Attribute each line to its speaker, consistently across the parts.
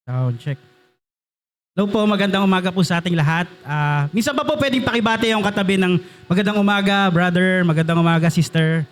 Speaker 1: Sound check. Hello po, magandang umaga po sa ating lahat. Minsan pa po pwedeng pakibate yung katabi ng magandang umaga, brother, magandang umaga, sister.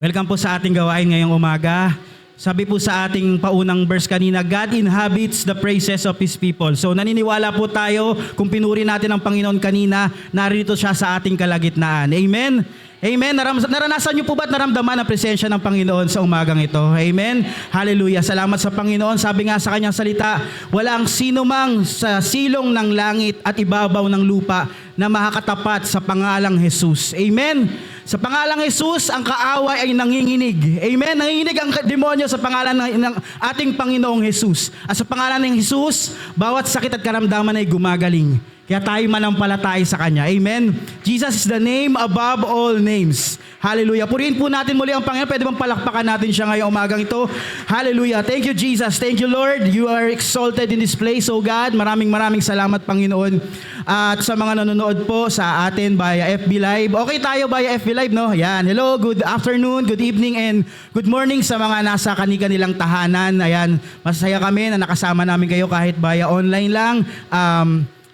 Speaker 1: Welcome po sa ating gawain ngayong umaga. Sabi po sa ating paunang verse kanina, God inhabits the praises of His people. So naniniwala po tayo, kung pinuri natin ang Panginoon kanina, narito siya sa ating kalagitnaan. Amen? Amen. Naranasan niyo po ba't naramdaman ang presensya ng Panginoon sa umagang ito? Amen. Hallelujah. Salamat sa Panginoon. Sabi nga sa kanyang salita, walang sino mang sa silong ng langit at ibabaw ng lupa na makakatapat sa pangalang Jesus. Amen. Sa pangalang Jesus, ang kaaway ay nanginginig. Amen. Nanginginig ang demonyo sa pangalan ng ating Panginoong Jesus. At sa pangalan ng Jesus, bawat sakit at karamdaman ay gumagaling. Kaya tayo manampalataya sa Kanya. Amen. Jesus is the name above all names. Hallelujah. Purihin po natin muli ang Panginoon. Pwede bang palakpakan natin siya ngayong umagang ito? Hallelujah. Thank you, Jesus. Thank you, Lord. You are exalted in this place, oh God. Maraming salamat, Panginoon. At sa mga nanonood po sa atin via FB Live. Okay tayo via FB Live, no? Yan. Hello, good afternoon, good evening, and good morning sa mga nasa kanilang tahanan. Ayan. Masaya kami na nakasama namin kayo kahit via online lang.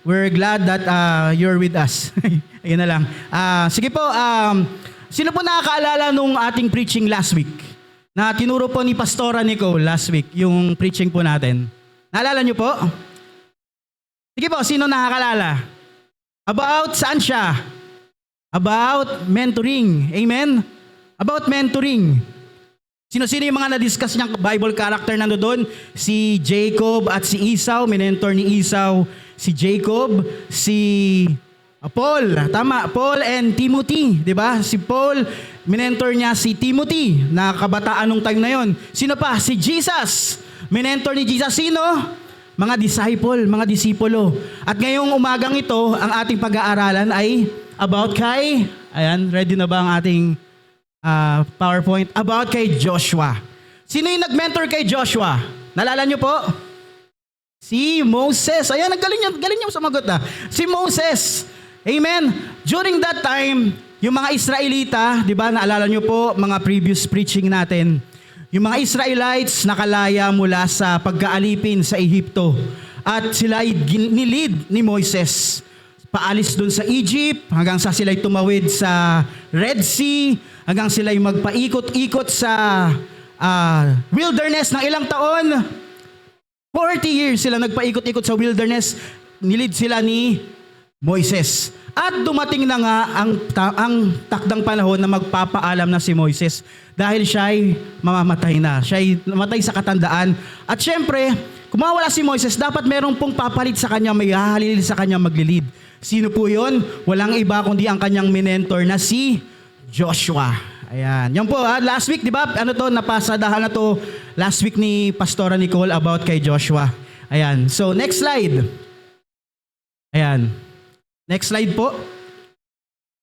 Speaker 1: We're glad that you're with us. Ayun na lang. Sige po, sino po nakakaalala nung ating preaching last week? Na tinuro po ni Pastora Nicole last week, yung preaching po natin. Naalala niyo po? Sige po, sino nakakaalala? About saan siya? About mentoring. Amen? About mentoring. Sino-sino yung mga na-discuss niyang Bible character na doon? Si Jacob at si Esau, minentor ni Esau si Jacob, si Paul, tama, Paul and Timothy, di ba? Si Paul, minentor niya si Timothy, na kabataan nung time na yon. Sino pa? Si Jesus, minentor ni Jesus. Sino? Mga disciple, mga disipulo. At ngayong umagang ito, ang ating pag-aaralan ay about kay, ayan, ready na ba ang ating PowerPoint? About kay Joshua. Sino yung nag-mentor kay Joshua? Nalala niyo po? Si Moses. Ayan, galing niya sumagot na. Si Moses. Amen. During that time, yung mga Israelita, di ba, naalala niyo po mga previous preaching natin, yung mga Israelites nakalaya mula sa pagkaalipin sa Ehipto. At sila ay nilid ni Moses. Paalis dun sa Egypt, hanggang sa sila ay tumawid sa Red Sea, hanggang sila ay magpaikot-ikot sa wilderness ng ilang taon. 40 years sila nagpaikot-ikot sa wilderness, nilid sila ni Moises. At dumating na nga ang takdang panahon na magpapaalam na si Moises dahil siya ay mamamatay na. Siya ay namatay sa katandaan. At syempre, kung mawala si Moises, dapat merong pong papalit sa kanya, may hahalil sa kanya maglilid. Sino po yun? Walang iba kundi ang kanyang mentor na si Joshua. Ayan. Yan po, last week, di ba? Napasadahan na to last week ni Pastora Nicole about kay Joshua. Ayan. So, next slide. Ayan. Next slide po.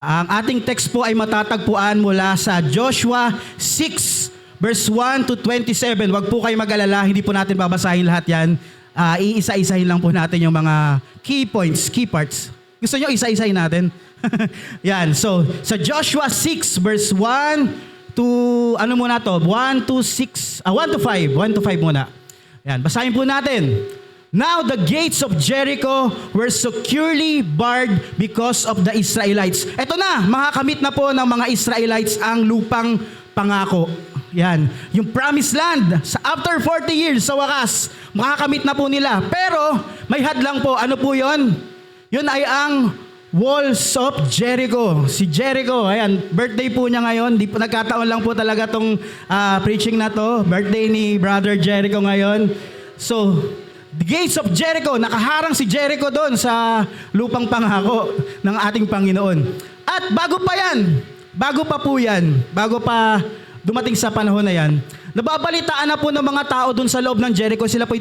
Speaker 1: Ang ating text po ay matatagpuan mula sa Joshua 6, verse 1 to 27. Huwag po kayo mag-alala, hindi po natin babasahin lahat yan. Iisa-isahin lang po natin yung mga key points, key parts. Gusto nyo isa-isahin natin? Yan. So, sa Joshua 6 verse 1 to 1 to 5 muna. Yan, basahin po natin. Now the gates of Jericho were securely barred because of the Israelites. Ito na, makakamit na po ng mga Israelites ang lupang pangako. Yan, yung promised land. After 40 years, sa wakas, makakamit na po nila. Pero, may hadlang po. Ano po yon? Yun ay ang Walls of Jericho. Si Jericho, ayan, birthday po niya ngayon. Di po, nagkataon lang po talaga tong preaching na to. Birthday ni Brother Jericho ngayon. So, the gates of Jericho, nakaharang si Jericho doon sa lupang pangako ng ating Panginoon. At bago pa po yan, bago pa dumating sa panahon na yan, nababalitaan na po ng mga tao doon sa loob ng Jericho, sila po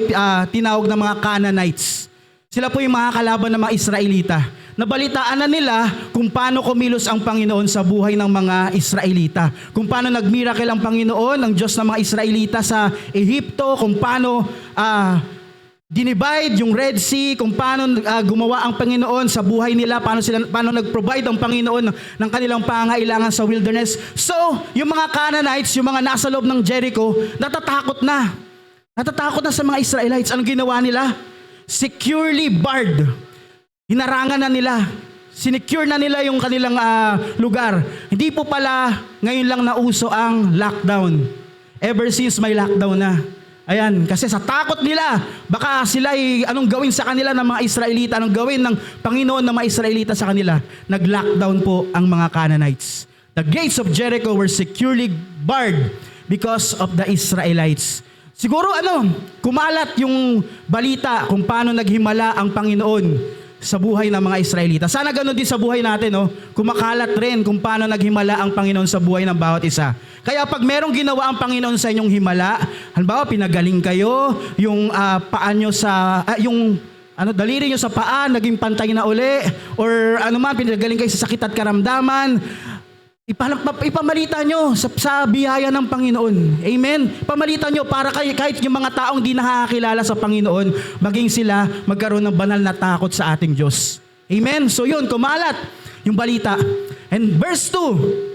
Speaker 1: tinawag ng mga Canaanites. Sila po yung mga kalaban ng mga Israelita. Nabalitaan na nila kung paano kumilos ang Panginoon sa buhay ng mga Israelita. Kung paano nagmiracle ang Panginoon, ang Diyos ng mga Israelita sa Ehipto, kung paano dinivide yung Red Sea, kung paano gumawa ang Panginoon sa buhay nila, paano nag-provide ang Panginoon ng kanilang pangangailangan sa wilderness. So, yung mga Canaanites, yung mga nasa loob ng Jericho, natatakot na. Natatakot na sa mga Israelites. Anong ginawa nila? Securely barred. Hinarangan na nila. Sinecure na nila yung kanilang lugar. Hindi po pala ngayon lang nauso ang lockdown. Ever since may lockdown na. Ayan, kasi sa takot nila, baka sila anong gawin sa kanila ng mga Israelita, anong gawin ng Panginoon ng mga Israelita sa kanila, nag-lockdown po ang mga Canaanites. The gates of Jericho were securely barred because of the Israelites. Siguro kumalat yung balita kung paano naghimala ang Panginoon sa buhay ng mga Israelita. Sana ganun din sa buhay natin, kumakalat rin kung paano naghimala ang Panginoon sa buhay ng bawat isa. Kaya pag merong ginawa ang Panginoon sa inyong himala, halimbawa pinagaling kayo, yung paa nyo sa, daliri nyo sa paa, naging pantay na uli, or pinagaling kayo sa sakit at karamdaman, ipamalita nyo sa biyaya ng Panginoon. Amen? Pamalita nyo para kahit yung mga taong di nakakakilala sa Panginoon, maging sila magkaroon ng banal na takot sa ating Diyos. Amen? So yun, kumalat yung balita. And verse 2,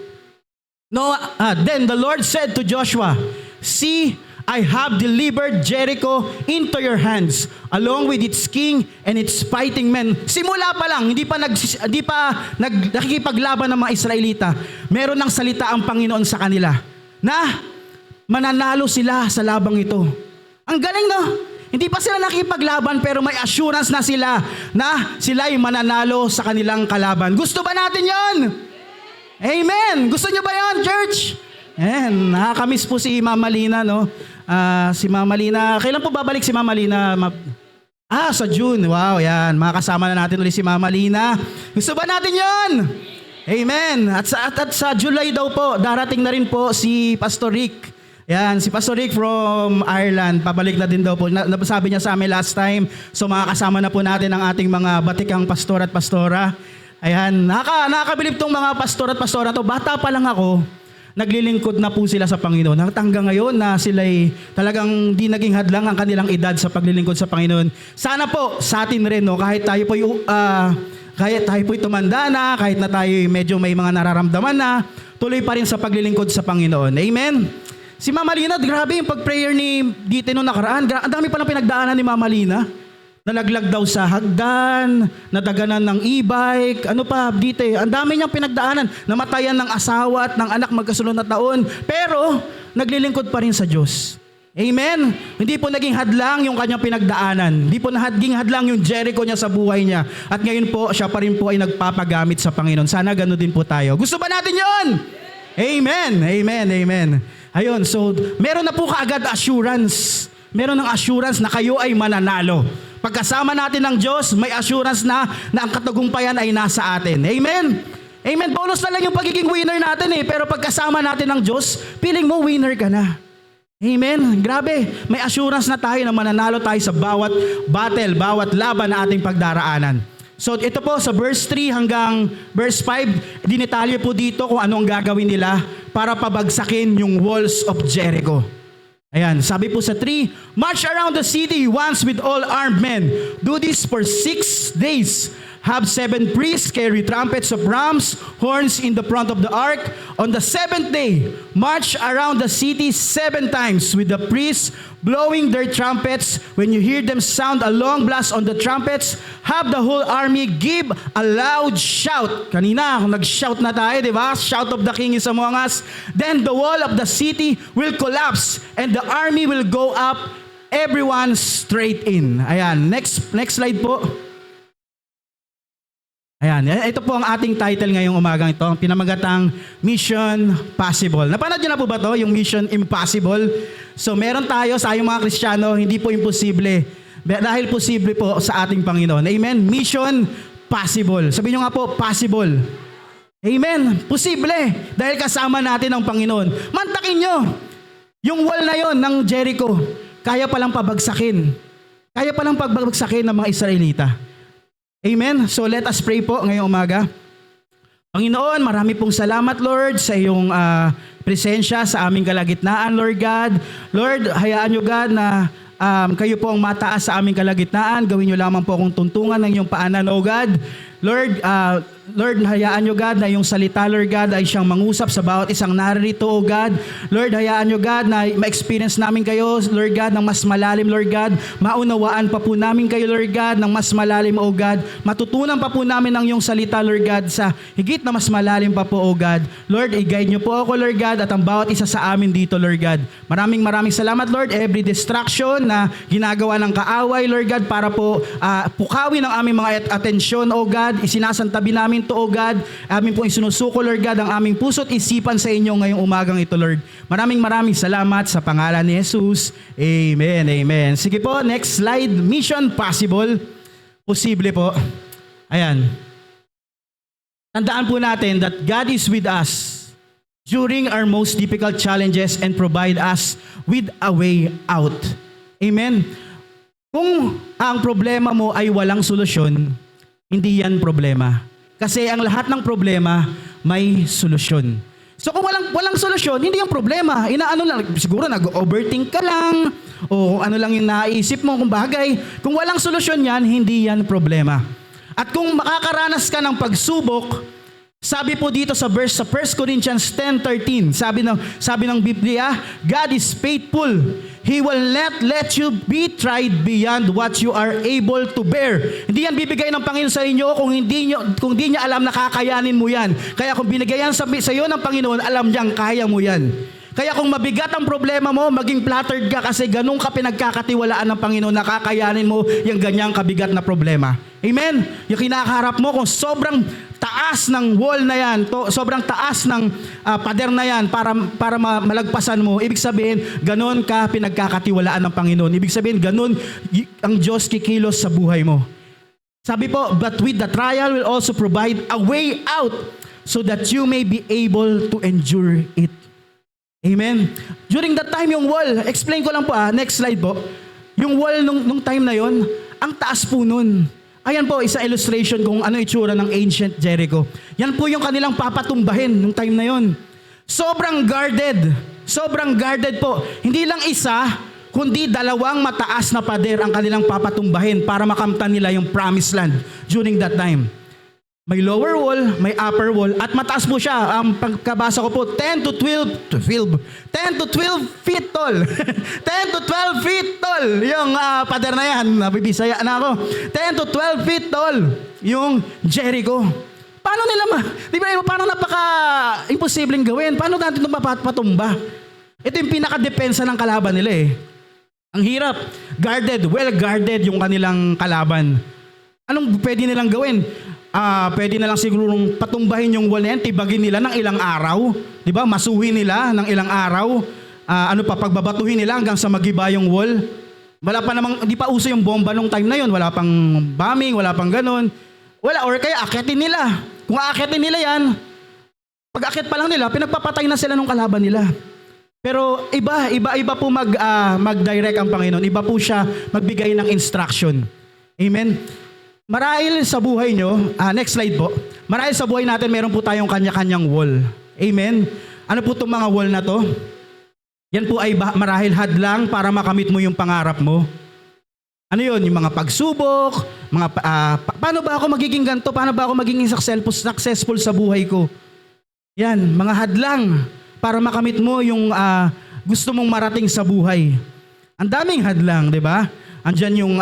Speaker 1: then the Lord said to Joshua, "See, I have delivered Jericho into your hands, along with its king and its fighting men." Simula pa lang, hindi pa nakikipaglaban ng mga Israelita. Meron ng salita ang Panginoon sa kanila na mananalo sila sa labang ito. Ang galing, no? Hindi pa sila nakikipaglaban pero may assurance na sila na sila ay mananalo sa kanilang kalaban. Gusto ba natin yon? Amen! Gusto nyo ba yon, church? Ayan, nakakamiss po si Mama Lina, no? Si Mama Lina, kailan po babalik si Mama Lina? Sa June. Wow, yan. Makakasama na natin ulit si Mama Lina. Gusto ba natin yon? Amen. At sa July daw po, darating na rin po si Pastor Rick. Yan, si Pastor Rick from Ireland. Pabalik na din daw po. Sabi niya sa amin last time. So makakasama na po natin ang ating mga batikang pastor at pastora. Ayan, nakakabilib tong mga pastor at pastora to. Bata pa lang ako, naglilingkod na po sila sa Panginoon. Hanggang ngayon na sila'y talagang di naging hadlang ang kanilang edad sa paglilingkod sa Panginoon. Sana po sa atin rin, kahit tayo po'y tumanda na, kahit na tayo medyo may mga nararamdaman na, tuloy pa rin sa paglilingkod sa Panginoon. Amen? Si Mama Lina, grabe yung pag-prayer ni Dite noong nakaraan. Ang dami palang pinagdaanan ni Mama Lina. Nalaglag daw sa hagdan, nadaganan ng e-bike, Dite, ang dami niyang pinagdaanan. Namatayan ng asawa at ng anak magkasunod na taon. Pero, naglilingkod pa rin sa Diyos. Amen? Hindi po naging hadlang yung kanyang pinagdaanan. Hindi po naging hadlang yung Jericho niya sa buhay niya. At ngayon po, siya pa rin po ay nagpapagamit sa Panginoon. Sana gano'n din po tayo. Gusto ba natin yon? Amen, amen, amen. Ayun, so meron na po kaagad assurance. Meron ng assurance na kayo ay mananalo. Pagkasama natin ng Diyos, may assurance na ang katagumpayan ay nasa atin. Amen? Amen. Bonus na lang yung pagiging winner natin pero pagkasama natin ng Diyos, feeling mo winner ka na. Amen. Grabe. May assurance na tayo na mananalo tayo sa bawat battle, bawat laban na ating pagdaraanan. So ito po sa verse 3 hanggang verse 5, dinitalye po dito kung ano ang gagawin nila para pabagsakin yung walls of Jericho. Ayan, sabi po sa 3, "March around the city once with all armed men. Do this for 6 days. Have 7 priests carry trumpets of rams, horns in the front of the ark. On the 7th day, march around the city 7 times with the priests blowing their trumpets. When you hear them sound a long blast on the trumpets, have the whole army give a loud shout." Kanina, nag-shout na tayo, di ba? "Shout of the King is among us. Then the wall of the city will collapse and the army will go up, everyone straight in." Ayan, next slide po. Ayan, ito po ang ating title ngayong umagang ito, ang pinamagatang Mission Possible. Napanood niyo na po ba ito, yung Mission Impossible? So meron tayo sa ayong mga Kristiyano, hindi po imposible. Dahil posible po sa ating Panginoon. Amen? Mission Possible. Sabihin niyo nga po, possible. Amen? Posible. Dahil kasama natin ang Panginoon. Mantakin niyo, yung wall na yon ng Jericho, kaya palang pabagsakin. Kaya palang pabagsakin ng mga Israelita. Amen? So let us pray po ngayong umaga. Panginoon, marami pong salamat, Lord, sa iyong presensya sa aming kalagitnaan, Lord God. Lord, hayaan nyo, God, na kayo po ang mataas sa aming kalagitnaan. Gawin nyo lamang po akong tuntungan ng iyong paanan, O God. Lord, Lord, hayaan nyo God na yung salita, Lord God, ay siyang mangusap sa bawat isang naririto, O God. Lord, hayaan nyo God na ma-experience namin kayo, Lord God, ng mas malalim, Lord God. Maunawaan pa po namin kayo, Lord God, ng mas malalim, O God. Matutunan pa po namin ang iyong salita, Lord God, sa higit na mas malalim pa po, O God. Lord, i-guide nyo po ako, Lord God, at ang bawat isa sa amin dito, Lord God. Maraming salamat, Lord. Every distraction na ginagawa ng kaaway, Lord God, para po pukawin ang aming mga atensyon, O God. Isinasantabi namin to, O God. Amin po isinusuko, Lord God, ang aming puso't isipan sa inyo ngayong umagang ito, Lord. Maraming salamat sa pangalan ni Jesus. Amen, amen. Sige po, next slide. Mission possible. Posible po. Ayan. Tandaan po natin that God is with us during our most difficult challenges and provide us with a way out. Amen. Kung ang problema mo ay walang solusyon, hindi yan problema. Kasi ang lahat ng problema may solusyon. So kung walang solusyon, hindi yung problema. Inaano lang, siguro nag-overthink ka lang, o ano lang yung naisip mo kung bagay. Kung walang solusyon yan, hindi yan problema. At kung makakaranas ka ng pagsubok, sabi po dito sa verse sa 1 Corinthians 10:13, sabi ng Biblia, God is faithful. He will not let you be tried beyond what you are able to bear. Hindi yan bibigay ng Panginoon sa inyo kung hindi niya alam na kakayanin mo yan. Kaya kung binigay yan sa iyo ng Panginoon, alam niyang kaya mo yan. Kaya kung mabigat ang problema mo, maging flattered ka kasi ganun ka pinagkakatiwalaan ng Panginoon na kakayanin mo yung ganyang kabigat na problema. Amen? Yung kinakaharap mo, kung sobrang taas ng wall na yan, sobrang taas ng pader na yan para malagpasan mo, ibig sabihin, ganun ka pinagkakatiwalaan ng Panginoon. Ibig sabihin, ganun ang Diyos kikilos sa buhay mo. Sabi po, but with the trial will also provide a way out so that you may be able to endure it. Amen. During that time, yung wall, explain ko lang po next slide po. Yung wall nung time na yon, ang taas po nun. Ayan po, isa illustration kung ano itsura ng ancient Jericho. Yan po yung kanilang papatumbahin nung time na yon. Sobrang guarded po. Hindi lang isa, kundi dalawang mataas na pader ang kanilang papatumbahin para makamtan nila yung promised land during that time. May lower wall, may upper wall, at mataas po siya. Ang pagkabasa ko po, 10 to 12 feet tall. 10 to 12 feet tall. Yung pader na yan, nabibisaya na ako. 10 to 12 feet tall. Yung Jericho. Paano nila di ba, paano napaka-imposibleng gawin? Paano natin ito mapatumba? Ito yung pinaka-depensa ng kalaban nila eh. Ang hirap. Well-guarded yung kanilang kalaban. Anong pwede nilang gawin? Pwede na lang siguro patumbahin yung wall na yan, tibagin nila ng ilang araw, di ba? Masuhin nila ng ilang araw, pagbabatuhin nila hanggang sa magiba yung wall. Wala pa namang, di pa uso yung bomba nung time na yun, wala pang bombing, wala pang ganun. Or kaya akitin nila. Kung akitin nila yan, pag akit pa lang nila, pinagpapatay na sila ng kalaban nila. Pero iba po mag-direct ang Panginoon. Iba po siya magbigay ng instruction. Amen? Marahil sa buhay nyo, next slide po. Marahil sa buhay natin, meron po tayong kanya-kanyang wall. Amen? Ano po itong mga wall na to? Yan po ay marahil hadlang para makamit mo yung pangarap mo. Ano yun? Yung mga pagsubok, paano ba ako magiging ganito? Paano ba ako magiging successful sa buhay ko? Yan, mga hadlang para makamit mo yung gusto mong marating sa buhay. Ang daming hadlang, di ba? Andyan yung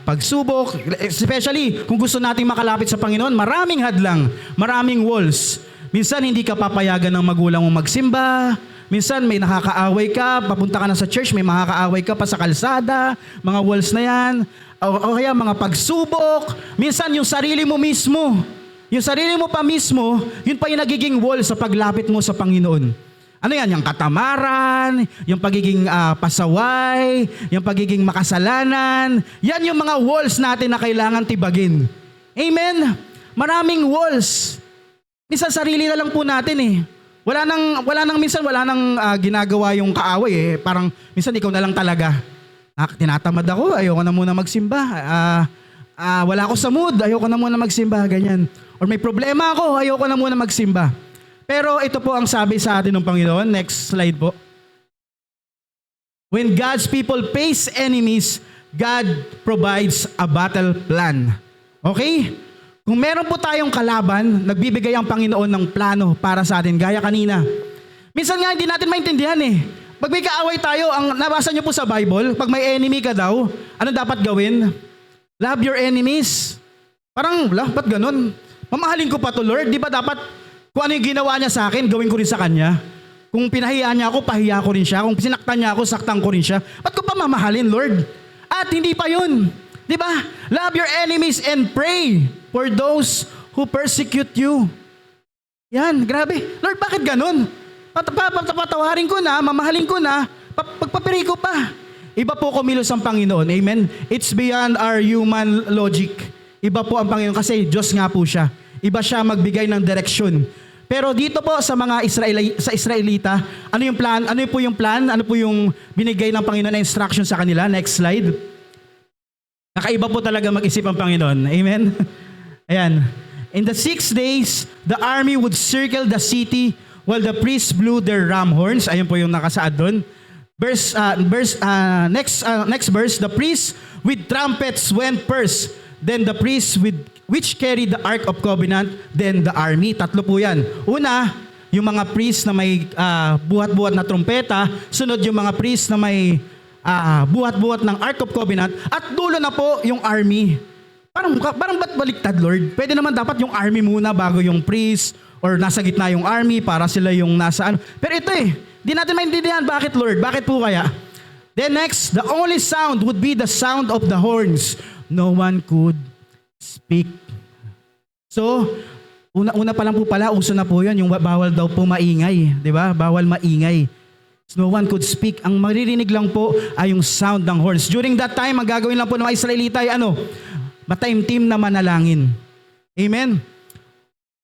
Speaker 1: pagsubok, especially kung gusto nating makalapit sa Panginoon, maraming hadlang, maraming walls. Minsan hindi ka papayagan ng magulang mo magsimba, minsan may nakakaaway ka, papunta ka na sa church, may makakaaway ka pa sa kalsada, mga walls na yan, o kaya mga pagsubok, minsan yung sarili mo mismo, yun pa yung nagiging wall sa paglapit mo sa Panginoon. Ano yan? Yung katamaran, yung pagiging pasaway, yung pagiging makasalanan. Yan yung mga walls natin na kailangan tibagin. Amen? Maraming walls. Minsan sarili na lang po natin eh. Wala nang ginagawa yung kaaway eh. Parang minsan ikaw na lang talaga. Tinatamad ako, ayoko na muna magsimba. Wala ako sa mood, ayoko na muna magsimba, ganyan. Or may problema ako, ayoko na muna magsimba. Pero ito po ang sabi sa atin ng Panginoon. Next slide po. When God's people face enemies, God provides a battle plan. Okay? Kung meron po tayong kalaban, nagbibigay ang Panginoon ng plano para sa atin, gaya kanina. Minsan nga hindi natin maintindihan eh. Pag may kaaway tayo, ang nabasa niyo po sa Bible, pag may enemy ka daw, ano dapat gawin? Love your enemies. Parang, ba't ganun? Mamahalin ko pa to, Lord. Di ba dapat, kung ano yung ginawa niya sa akin, gawin ko rin sa kanya? Kung pinahiyaan niya ako, pahiya ko rin siya. Kung sinaktan niya ako, saktan ko rin siya. Ba't ko pa mamahalin, Lord? At hindi pa yun. Di ba? Love your enemies and pray for those who persecute you. Yan, grabe. Lord, bakit ganun? Patawarin ko na, mamahalin ko na, pagpapiri ko pa. Iba po kumilos ang Panginoon. Amen? It's beyond our human logic. Iba po ang Panginoon kasi Diyos nga po siya. Iba siya magbigay ng direksyon. Pero dito po sa mga Israelita, ano yung plan? Ano po yung plan? Ano po yung binigay ng Panginoon na instruction sa kanila? Next slide. Nakaiba po talaga mag-isip ang Panginoon. Amen? Ayan. In the 6 days, the army would circle the city while the priests blew their ram horns. Ayun po yung nakasaad doon. Next verse, the priests with trumpets went first. Then the priests which carried the Ark of Covenant, then the army. Tatlo po yan. Una, yung mga priests na may buhat-buhat na trumpeta. Sunod yung mga priests na may buhat-buhat ng Ark of Covenant. At dulo na po yung army. Parang ba't baliktad, Lord? Pwede naman dapat yung army muna bago yung priest or nasa gitna yung army para sila yung nasa ano. Pero ito di natin maintindihan. Bakit, Lord? Bakit po kaya? Then next, the only sound would be the sound of the horns. No one could speak. So, una pa lang po pala, uso na po yun, yung bawal daw po maingay. Di ba? Bawal maingay. No one could speak. Ang maririnig lang po ay yung sound ng horns. During that time, ang gagawin lang po ng mga Israelita ay mataimtim na manalangin. Amen?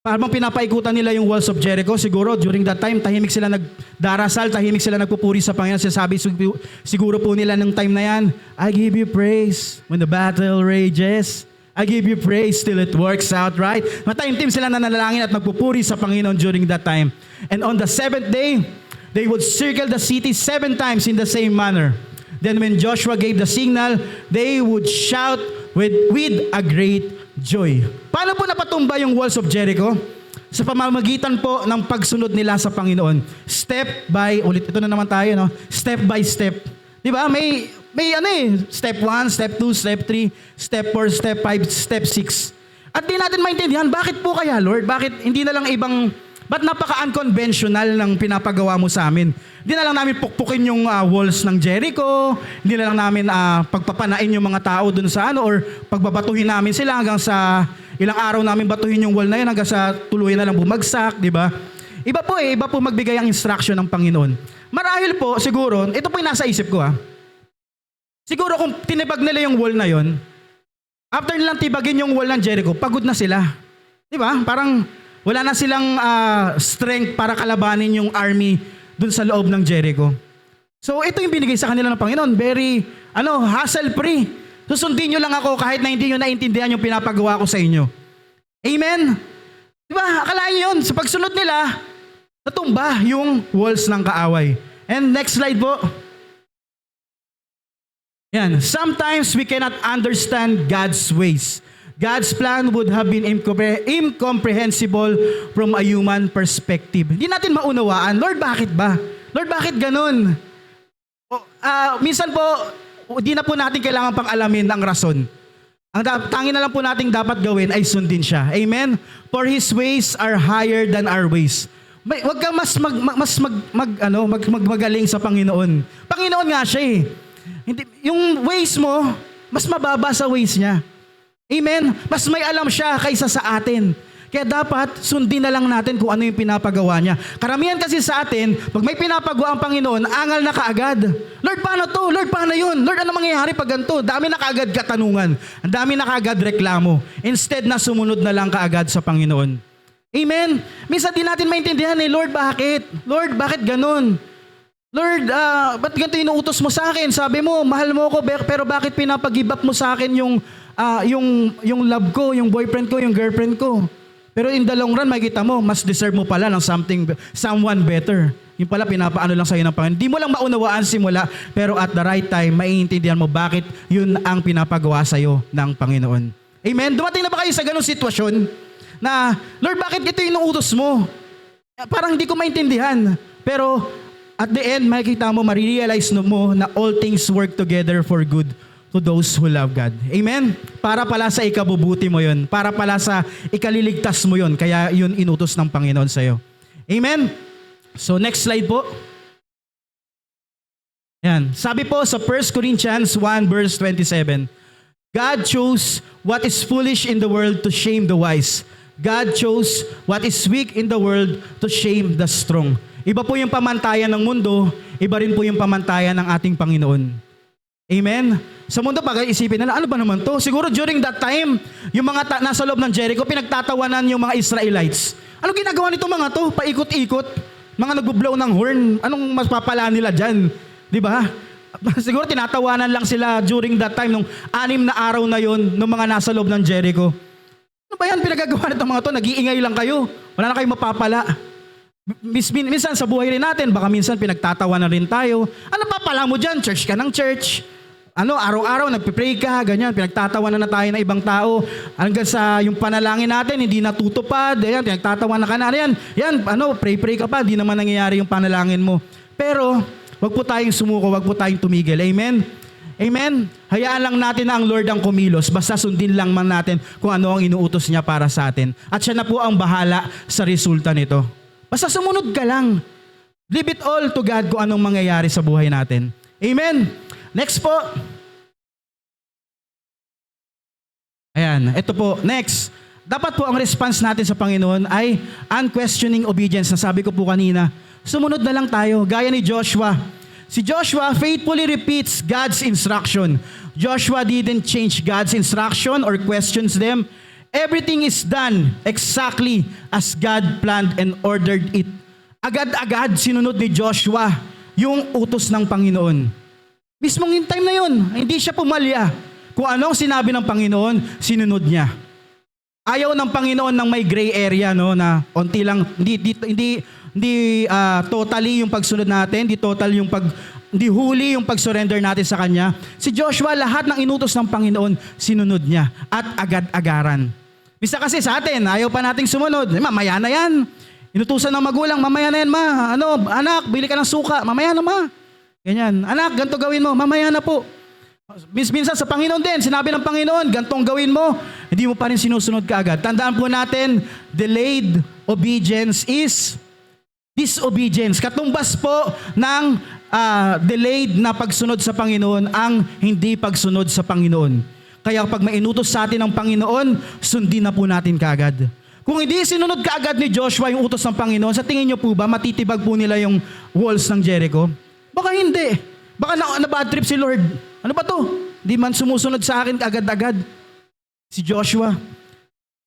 Speaker 1: Parang pinapaikutan nila yung walls of Jericho. Siguro, during that time, tahimik sila nagdarasal, tahimik sila nagpupuri sa Panginoon. Sinasabi siguro po nila ng time na yan, I give you praise when the battle rages. I give you praise till it works out, right? Mataimtim sila na nanalangin at magpupuri sa Panginoon during that time. And on the 7th day, they would circle the city 7 times in the same manner. Then when Joshua gave the signal, they would shout with a great joy. Paano po napatumba yung walls of Jericho? Sa pamamagitan po ng pagsunod nila sa Panginoon. Step by, ulit ito na naman tayo, step by step. Di ba? May step 1, step 2, step 3, step 4, step 5, step 6. At di natin maintindihan, bakit po kaya, Lord? Bakit hindi na lang ba't napaka-unconventional ng pinapagawa mo sa amin? Hindi na lang namin pukpukin yung walls ng Jericho, hindi na lang namin pagpapanain yung mga tao dun sa or pagbabatuhin namin sila hanggang sa ilang araw namin batuhin yung wall na yun hanggang sa tuluyan na lang bumagsak, di ba? Iba po magbigay ang instruction ng Panginoon. Marahil po, siguro, ito po yung nasa isip ko siguro kung tinibag nila yung wall na yun, after nilang tibagin yung wall ng Jericho, pagod na sila. Di ba? Parang wala na silang strength para kalabanin yung army dun sa loob ng Jericho. So ito yung binigay sa kanila ng Panginoon. Very, hassle-free. Susundin nyo lang ako kahit na hindi nyo naintindihan yung pinapagawa ko sa inyo. Amen? Diba? Akalain nyo yun. Sa pagsunod nila, natumba yung walls ng kaaway. And next slide po. Yan. Sometimes we cannot understand God's ways. God's plan would have been incomprehensible from a human perspective. Hindi natin maunawaan, Lord, bakit ba? Lord, bakit ganun? Minsan po, di na po natin kailangan pang alamin ang rason. Ang tanging na lang po natin dapat gawin ay sundin siya. Amen? For His ways are higher than our ways. Huwag kang magaling sa Panginoon. Panginoon nga siya Hindi, yung ways mo, mas mababa sa ways niya. Amen? Mas may alam siya kaysa sa atin. Kaya dapat sundin na lang natin kung ano yung pinapagawa niya. Karamihan kasi sa atin, pag may pinapagawa ang Panginoon, angal na kaagad. Lord, paano to? Lord, paano yun? Lord, ano mangyayari pag ganito? Dami na kaagad katanungan. Ang dami na kaagad reklamo. Instead na sumunod na lang kaagad sa Panginoon. Amen? Minsan din natin maintindihan Lord, bakit? Lord, bakit ganun? Lord, ba't ganito inuutos mo sa akin? Sabi mo, mahal mo ako, pero bakit pinapag-give up mo sa akin yung love ko, yung boyfriend ko, yung girlfriend ko? Pero in the long run, makikita mo, mas deserve mo pala ng someone better. Yung pala, pinapaano lang sa'yo ng Panginoon. Di mo lang maunawaan simula, pero at the right time, maiintindihan mo bakit yun ang pinapagawa sa'yo ng Panginoon. Amen? Dumating na ba kayo sa ganung sitwasyon na, Lord, bakit ito yung inuutos mo? Parang hindi ko maintindihan. Pero at the end, makikita mo, marirealize mo na all things work together for good to those who love God. Amen? Para pala sa ikabubuti mo yun. Para pala sa ikaliligtas mo yun. Kaya yun inutos ng Panginoon sa'yo. Amen? So next slide po. Yan. Sabi po sa 1 Corinthians 1 verse 27, God chose what is foolish in the world to shame the wise. God chose what is weak in the world to shame the strong. Iba po yung pamantayan ng mundo, iba rin po yung pamantayan ng ating Panginoon. Amen? Sa mundo, pag-isipin nila, ano ba naman to? Siguro during that time, yung mga nasa loob ng Jericho, pinagtatawanan yung mga Israelites. Ano ginagawa nito mga to? Paikot-ikot, mga nag-blow ng horn. Anong mapapala nila dyan? Di ba? Siguro tinatawanan lang sila during that time, nung 6 na araw na yon ng mga nasa loob ng Jericho. Ano ba yan? Pinagagawa nito mga to, nag-iingay lang kayo. Wala na kayong mapapala. Minsan sa buhay rin natin, baka minsan pinagtatawanan rin tayo. Ano papala mo dyan? Church ka ng church. Araw-araw nagpipray ka, ganyan, pinagtatawanan na tayo ng ibang tao. Hanggang sa yung panalangin natin, hindi natutupad. Ayan, pinagtatawanan ka na. Pray ka pa, hindi naman nangyayari yung panalangin mo. Pero, wag po tayong sumuko, wag po tayong tumigil. Amen? Amen? Hayaan lang natin na ang Lord ang kumilos. Basta sundin lang man natin kung ano ang inuutos niya para sa atin. At siya na po ang bahala sa resulta nito. Basta sumunod ka lang. Leave it all to God kung anong mangyayari sa buhay natin. Amen? Next po. Ayan, ito po. Next. Dapat po ang response natin sa Panginoon ay unquestioning obedience. Nasabi ko po kanina, sumunod na lang tayo. Gaya ni Joshua. Si Joshua faithfully repeats God's instruction. Joshua didn't change God's instruction or questions them. Everything is done exactly as God planned and ordered it. Agad-agad sinunod ni Joshua yung utos ng Panginoon. Mismong yung time na yun, hindi siya pumalya. Kung anong sinabi ng Panginoon, sinunod niya. Ayaw ng Panginoon ng may gray area, no, na onti lang, hindi totally yung pagsunod natin, hindi huli yung pag-surrender natin sa Kanya. Si Joshua, lahat ng inutos ng Panginoon, sinunod niya at agad-agaran. Bisa kasi sa atin, ayaw pa nating sumunod. Mamaya na yan. Inutusan ng magulang, mamaya na yan, ma. Anak, bili ka ng suka, mamaya na, ma. Ganyan. Anak, ganito gawin mo, mamaya na po. Minsan sa Panginoon din, sinabi ng Panginoon, gantong gawin mo, hindi mo pa rin sinusunod kaagad. Tandaan po natin, delayed obedience is disobedience. Katumbas po ng delayed na pagsunod sa Panginoon ang hindi pagsunod sa Panginoon. Kaya pag mainutos sa atin ng Panginoon, sundin na po natin kaagad. Kung hindi sinunod kaagad ni Joshua yung utos ng Panginoon, sa tingin niyo po ba matitibag po nila yung walls ng Jericho? Baka hindi. Baka na-bad trip si Lord. Ano ba to? Di man sumusunod sa akin agad-agad. Si Joshua.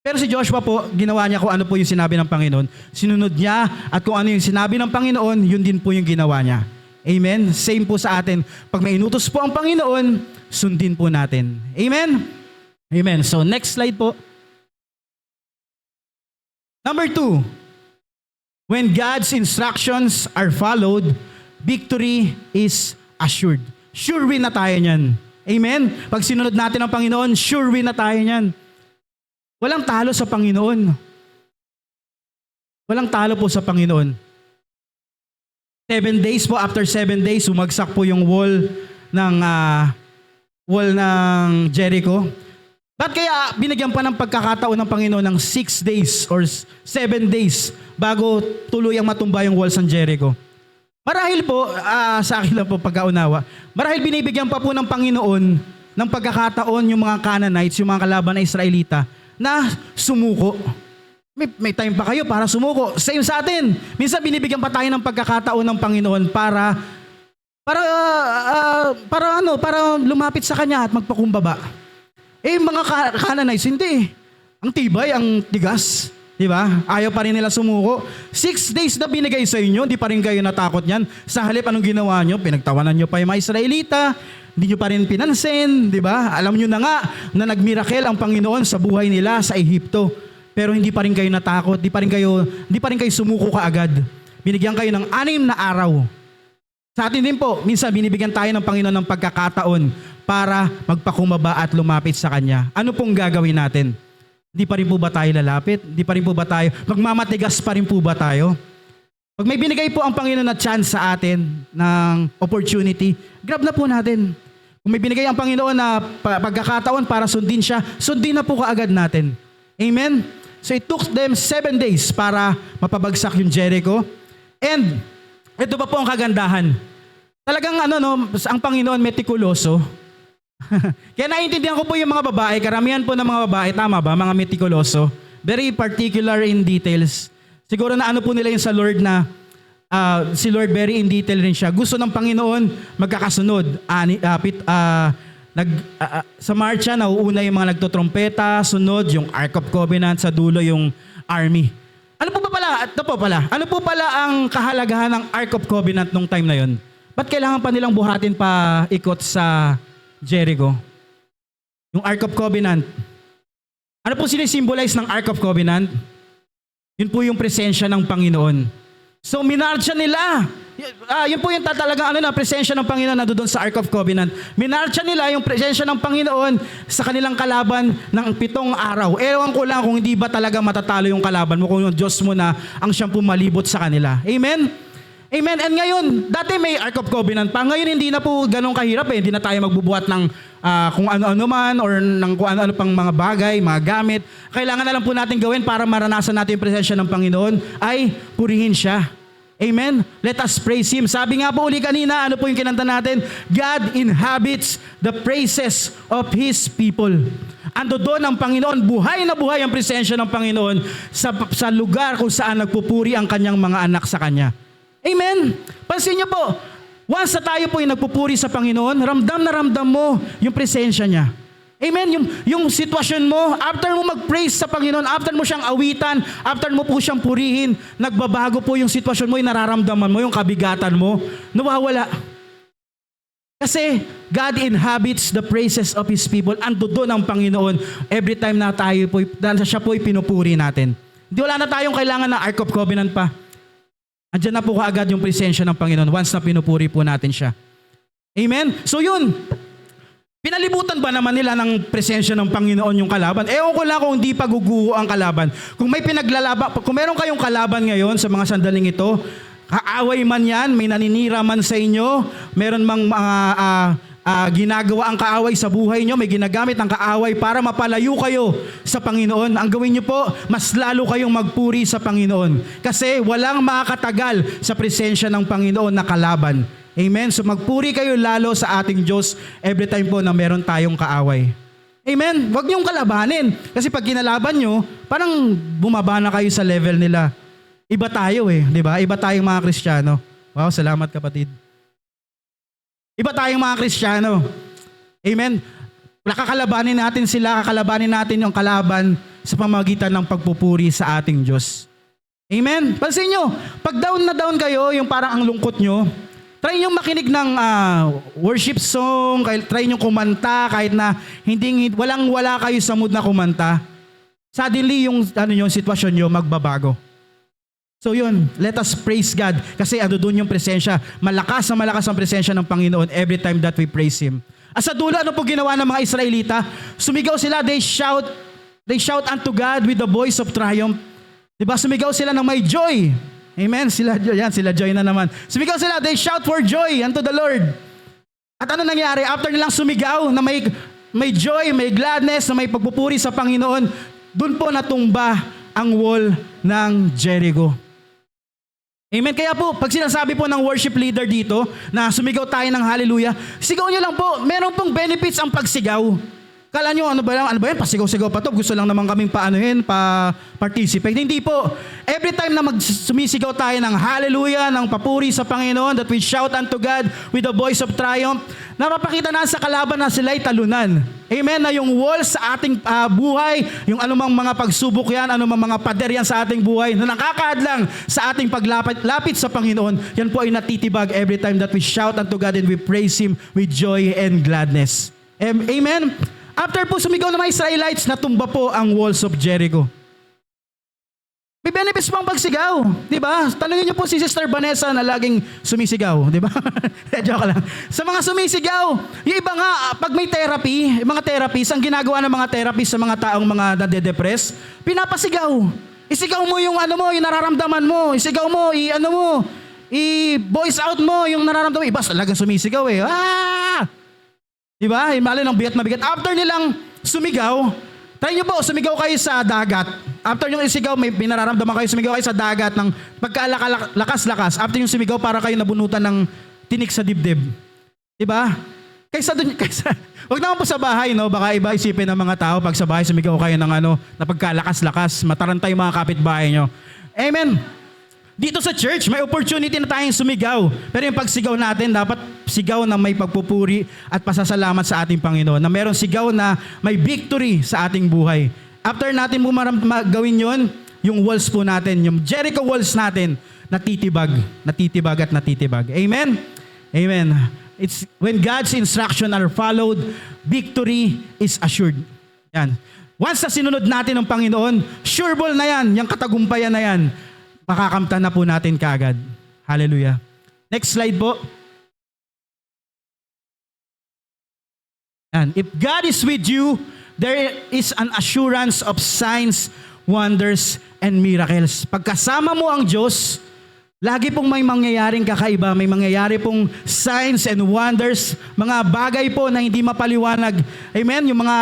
Speaker 1: Pero si Joshua po, ginawa niya kung ano po yung sinabi ng Panginoon. Sinunod niya at kung ano yung sinabi ng Panginoon, yun din po yung ginawa niya. Amen? Same po sa atin. Pag may inutos po ang Panginoon, sundin po natin. Amen? Amen. So next slide po. Number 2. When God's instructions are followed, victory is assured. Sure win na tayo niyan. Amen? Pag sinunod natin ang Panginoon, sure win na tayo niyan. Walang talo sa Panginoon. Walang talo po sa Panginoon. 7 days po, after 7 days, sumagsak po yung wall ng Jericho. Ba't kaya binigyan pa ng pagkakataon ng Panginoon ng 6 days or 7 days bago tuluyang matumba yung walls ng Jericho? Marahil po, sa akin lang po pagkaunawa, marahil binibigyan pa po ng Panginoon ng pagkakataon yung mga Canaanites, yung mga kalaban na Israelita, na sumuko. May time pa kayo para sumuko. Same sa atin. Minsan binibigyan pa tayo ng pagkakataon ng Panginoon para lumapit sa Kanya at magpakumbaba. Mga Canaanites, hindi. Ang tibay, ang tigas. Diba? Ayaw pa rin nila sumuko. 6 days na binigay sa inyo, di pa rin kayo natakot niyan. Sa halip, anong ginawa nyo? Pinagtawanan nyo pa yung mga Israelita, hindi nyo pa rin pinansin, di ba? Alam nyo na nga na nagmiracle ang Panginoon sa buhay nila sa Ehipto. Pero hindi pa rin kayo natakot, hindi pa rin kayo sumuko kaagad. Binigyan kayo ng 6 na araw. Sa atin din po, minsan binibigyan tayo ng Panginoon ng pagkakataon para magpakumbaba at lumapit sa Kanya. Ano pong gagawin natin? Hindi pa rin po ba tayo lalapit? Hindi pa rin po ba tayo? Magmamatigas pa rin po ba tayo? Pag may binigay po ang Panginoon na chance sa atin ng opportunity, grab na po natin. Kung may binigay ang Panginoon na pagkakataon para sundin siya, sundin na po kaagad natin. Amen? So it took them 7 days para mapabagsak yung Jericho. And ito pa po ang kagandahan. Talagang ang Panginoon metikuloso. Kaya naiintindihan ko po yung mga babae, karamihan po ng mga babae, tama ba, mga metikuloso. Very particular in details. Siguro na po nila yung sa Lord na si Lord very in detail rin siya. Gusto ng Panginoon magkakasunod. Sa marcha, nauuna yung mga nagtotrompeta, sunod yung Ark of Covenant, sa dulo yung army. Ano po pala ang kahalagahan ng Ark of Covenant nung time na yon? Ba't kailangan pa nilang buhatin pa ikot sa Jericho? Yung Ark of Covenant. Ano po sinisimbolize ng Ark of Covenant? Yun po yung presensya ng Panginoon. So minarcha nila. Yun po yung talagang presensya ng Panginoon na doon sa Ark of Covenant. Minarcha nila yung presensya ng Panginoon sa kanilang kalaban ng 7 araw. Ewan ko lang kung hindi ba talaga matatalo yung kalaban mo kung yung Diyos mo na ang siyang pumalibot sa kanila. Amen? Amen. And ngayon, dati may Ark of Covenant pa. Ngayon hindi na po ganun kahirap eh. Hindi na tayo magbubuhat ng kung ano-ano man or ng kung ano-ano pang mga bagay, mga gamit. Kailangan na lang po natin gawin para maranasan natin yung presensya ng Panginoon ay purihin siya. Amen? Let us praise Him. Sabi nga po uli kanina, ano po yung kinanta natin? God inhabits the praises of His people. Ando doon ang Panginoon, buhay na buhay ang presensya ng Panginoon sa lugar kung saan nagpupuri ang kanyang mga anak sa Kanya. Amen? Pansin niyo po, once na tayo po yung nagpupuri sa Panginoon, ramdam na ramdam mo yung presensya niya. Amen? Yung sitwasyon mo, after mo mag-praise sa Panginoon, after mo siyang awitan, after mo po siyang purihin, nagbabago po yung sitwasyon mo, yung nararamdaman mo, yung kabigatan mo, nawawala. Kasi God inhabits the praises of His people. Ando doon ang Panginoon every time na tayo po, siya po'y pinupuri natin. Hindi wala na tayong kailangan ng Ark of Covenant pa. Andiyan na po kaagad yung presensya ng Panginoon once na pinupuri po natin siya. Amen? So yun, pinalibutan ba naman nila ng presensya ng Panginoon yung kalaban? Ewan ko lang kung hindi pa guguho ang kalaban. Kung meron kayong kalaban ngayon sa mga sandaling ito, kaaway man yan, may naninira man sa inyo, meron mang mga ginagawa ang kaaway sa buhay nyo, may ginagamit ang kaaway para mapalayo kayo sa Panginoon. Ang gawin nyo po, mas lalo kayong magpuri sa Panginoon. Kasi walang makakatagal sa presensya ng Panginoon na kalaban. Amen? So magpuri kayo lalo sa ating Diyos every time po na meron tayong kaaway. Amen? Huwag niyong kalabanin. Kasi pag kinalaban nyo, parang bumaba na kayo sa level nila. Iba tayo di ba? Iba tayong mga Kristiyano. Wow, salamat kapatid. Iba tayong mga Kristiyano. Amen? Kakalabanin natin sila, kakalabanin natin yung kalaban sa pamamagitan ng pagpupuri sa ating Diyos. Amen? Pansin nyo, pag down na down kayo, yung parang ang lungkot nyo, try nyo makinig ng worship song, try nyo kumanta kahit na walang-wala kayo sa mood na kumanta. Suddenly yung sitwasyon nyo magbabago. So yun, let us praise God kasi ando doon yung presensya. Malakas ang presensya ng Panginoon every time that we praise Him. At sa dulo, ano po ginawa ng mga Israelita? Sumigaw sila, they shout unto God with the voice of triumph. Diba? Sumigaw sila ng may joy. Amen? Sila joy na naman. Sumigaw sila, they shout for joy unto the Lord. At ano nangyari? After nilang sumigaw na may joy, may gladness, na may pagpupuri sa Panginoon, dun po natumba ang wall ng Jericho. Amen? Kaya po, pag sinasabi po ng worship leader dito na sumigaw tayo ng hallelujah, sigaw nyo lang po, meron pong benefits ang pagsigaw. Kala nyo, ano ba yan? Pasigaw-sigaw pa to. Gusto lang naman kaming participate. Hindi po. Every time na sumisigaw tayo ng hallelujah, ng papuri sa Panginoon, that we shout unto God with the voice of triumph, napapakita na sa kalaban na sila'y talunan. Amen? Na yung wall sa ating buhay, yung anumang mga pagsubok yan, anumang mga pader yan sa ating buhay, na nakakaadlang sa ating paglapit sa Panginoon, yan po ay natitibag every time that we shout unto God and we praise Him with joy and gladness. Amen? After po sumigaw ng mga Israelites, natumba po ang walls of Jericho. May benefits pang pagsigaw, di ba? Talungin niyo po si Sister Vanessa na laging sumisigaw, di ba? Joke lang. Sa mga sumisigaw, yung iba nga, pag may therapy, yung mga therapists, ang ginagawa ng mga therapists sa mga taong mga nade-depress, pinapasigaw. Isigaw mo yung ano mo, yung nararamdaman mo. Isigaw mo, i-voice out mo yung nararamdaman. Iba talagang sumisigaw eh. Ah! Di ba? Mali ng bigat na bigat. After nilang sumigaw, try nyo po, sumigaw kayo sa dagat. After yung isigaw, may pinararamdaman kayo, sumigaw kayo sa dagat ng pagkalakas-lakas. After yung sumigaw, para kayo nabunutan ng tinik sa dibdib. Diba? Wag naman po sa bahay, no? Baka iba isipin ng mga tao, pag sa bahay sumigaw kayo ng na pagkalakas-lakas, matarantay yung mga kapitbahay nyo. Amen. Dito sa church, may opportunity na tayong sumigaw. Pero yung pagsigaw natin, dapat sigaw na may pagpupuri at pasasalamat sa ating Panginoon. Na meron sigaw na may victory sa ating buhay. After natin gawin yon, yung walls po natin, yung Jericho walls natin, natitibag at natitibag. Amen? Amen. It's when God's instruction are followed, victory is assured. Yan. Once na sinunod natin ng Panginoon, sure ball na yan, yung katagumpayan na yan, makakamtan na po natin kaagad. Hallelujah. Next slide po. And if God is with you, there is an assurance of signs, wonders, and miracles. Pagkasama mo ang Diyos, lagi pong may mangyayaring kakaiba, may mangyayari pong signs and wonders, mga bagay po na hindi mapaliwanag. Amen? Yung mga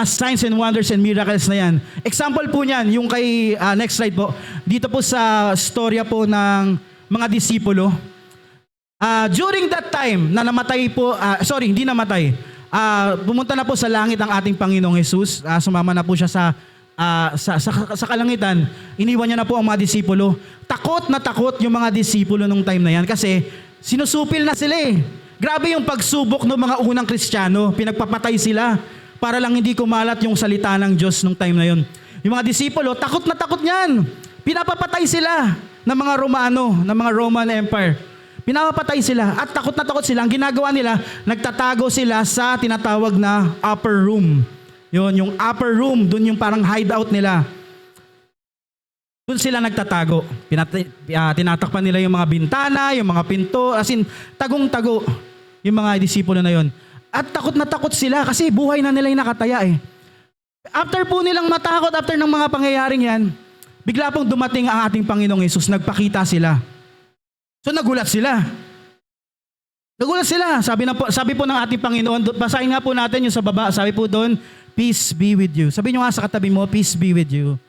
Speaker 1: signs and wonders and miracles na yan. Example po niyan, yung kay, next slide po, dito po sa storya po ng mga disipulo. During that time na namatay po, hindi namatay, pumunta na po sa langit ang ating Panginoong Jesus, sumama na po siya sa kalangitan, iniwan niya na po ang mga disipulo. Takot na takot yung mga disipulo nung time na yan kasi sinusupil na sila eh. Grabe yung pagsubok ng mga unang Kristiyano, pinagpapatay sila para lang hindi kumalat yung salita ng Diyos nung time na yun. Yung mga disipulo, takot na takot niyan. Pinapapatay sila ng mga ng mga Roman Empire. Pinapapatay sila at takot na takot sila. Ang ginagawa nila, nagtatago sila sa tinatawag na upper room. Yun, yung upper room, dun yung parang hideout nila. Dun sila nagtatago. Tinatakpan nila yung mga bintana, yung mga pinto, as in, tagong-tago yung mga disipulo na yun. At takot na takot sila kasi buhay na nila yung nakataya eh. After po nilang matakot, after ng mga pangyayaring yan, bigla pong dumating ang ating Panginoong Hesus, nagpakita sila. So nagulat sila. Nagulat sila. Sabi po ng ating Panginoon, basahin nga po natin yung sa baba, sabi po doon, peace be with you. Sabi nyo nga sa katabi mo, peace be with you.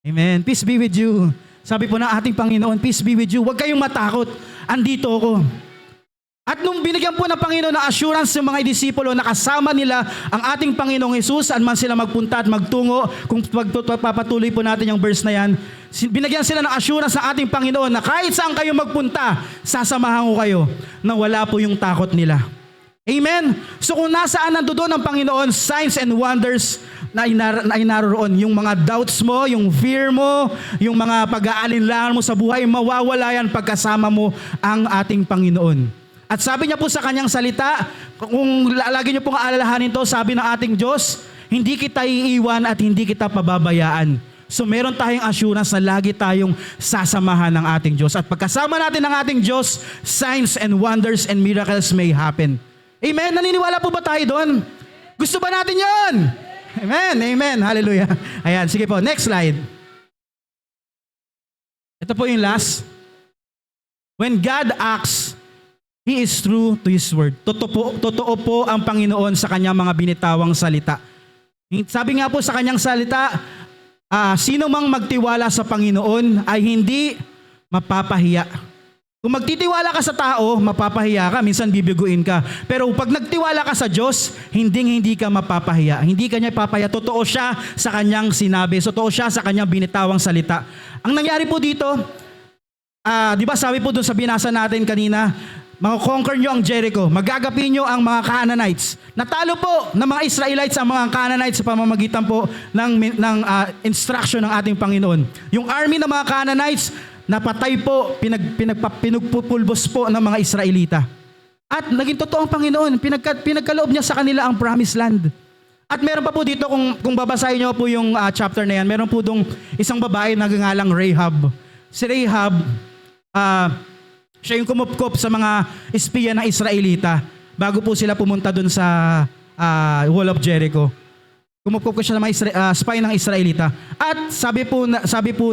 Speaker 1: Amen. Peace be with you. Sabi po ng ating Panginoon, peace be with you. Huwag kayong matakot. Andito ako. At nung binigyan po ng Panginoon ng assurance ng mga disipulo na kasama nila ang ating Panginoong Hesus, saan man sila magpunta at magtungo, kung pagpapatuloy po natin yung verse na yan, binigyan sila ng assurance ng ating Panginoon na kahit saan kayo magpunta, sasamahan ko kayo na wala po yung takot nila. Amen? So kung nasaan nandoon ang Panginoon, signs and wonders na inaroon, yung mga doubts mo, yung fear mo, yung mga pag-aalinlangan mo sa buhay, mawawala yan pagkasama mo ang ating Panginoon. At sabi niya po sa kanyang salita, kung lagi niyo pong aalalahanin to, sabi ng ating Diyos, hindi kita iiwan at hindi kita pababayaan. So meron tayong assurance na lagi tayong sasamahan ng ating Diyos. At pagkasama natin ng ating Diyos, signs and wonders and miracles may happen. Amen? Naniniwala po ba tayo doon? Gusto ba natin yon? Amen, amen, hallelujah. Ayan, sige po, next slide. Ito po yung last. When God acts, He is true to His word. Totoo po ang Panginoon sa kanyang mga binitawang salita. Sabi nga po sa kanyang salita, sino mang magtiwala sa Panginoon ay hindi mapapahiya. Kung magtitiwala ka sa tao, mapapahiya ka, minsan bibiguin ka. Pero pag nagtiwala ka sa Diyos, hindi ka mapapahiya. Hindi ka niya ipapahiya. Totoo siya sa kanyang sinabi. Totoo siya sa kanyang binitawang salita. Ang nangyari po dito, di ba sabi po doon sa binasa natin kanina, conquer nyo ang Jericho, magagapi nyo ang mga Canaanites. Natalo po ng mga Israelites ang mga Canaanites sa pamamagitan po ng instruction ng ating Panginoon. Yung army ng mga Canaanites, napatay po, pinagpupulbos po ng mga Israelita. At naging totoo ang Panginoon, pinagkaloob niya sa kanila ang promised land. At meron pa po dito, kung babasahin nyo po yung chapter na yan, meron po dong isang babae na nagngangalang Rahab. Si Rahab, siya yung kumupkop sa mga espiya ng Israelita bago po sila pumunta dun sa Wall of Jericho. Kumupkop ko siya sa mga spy ng Israelita. At sabi po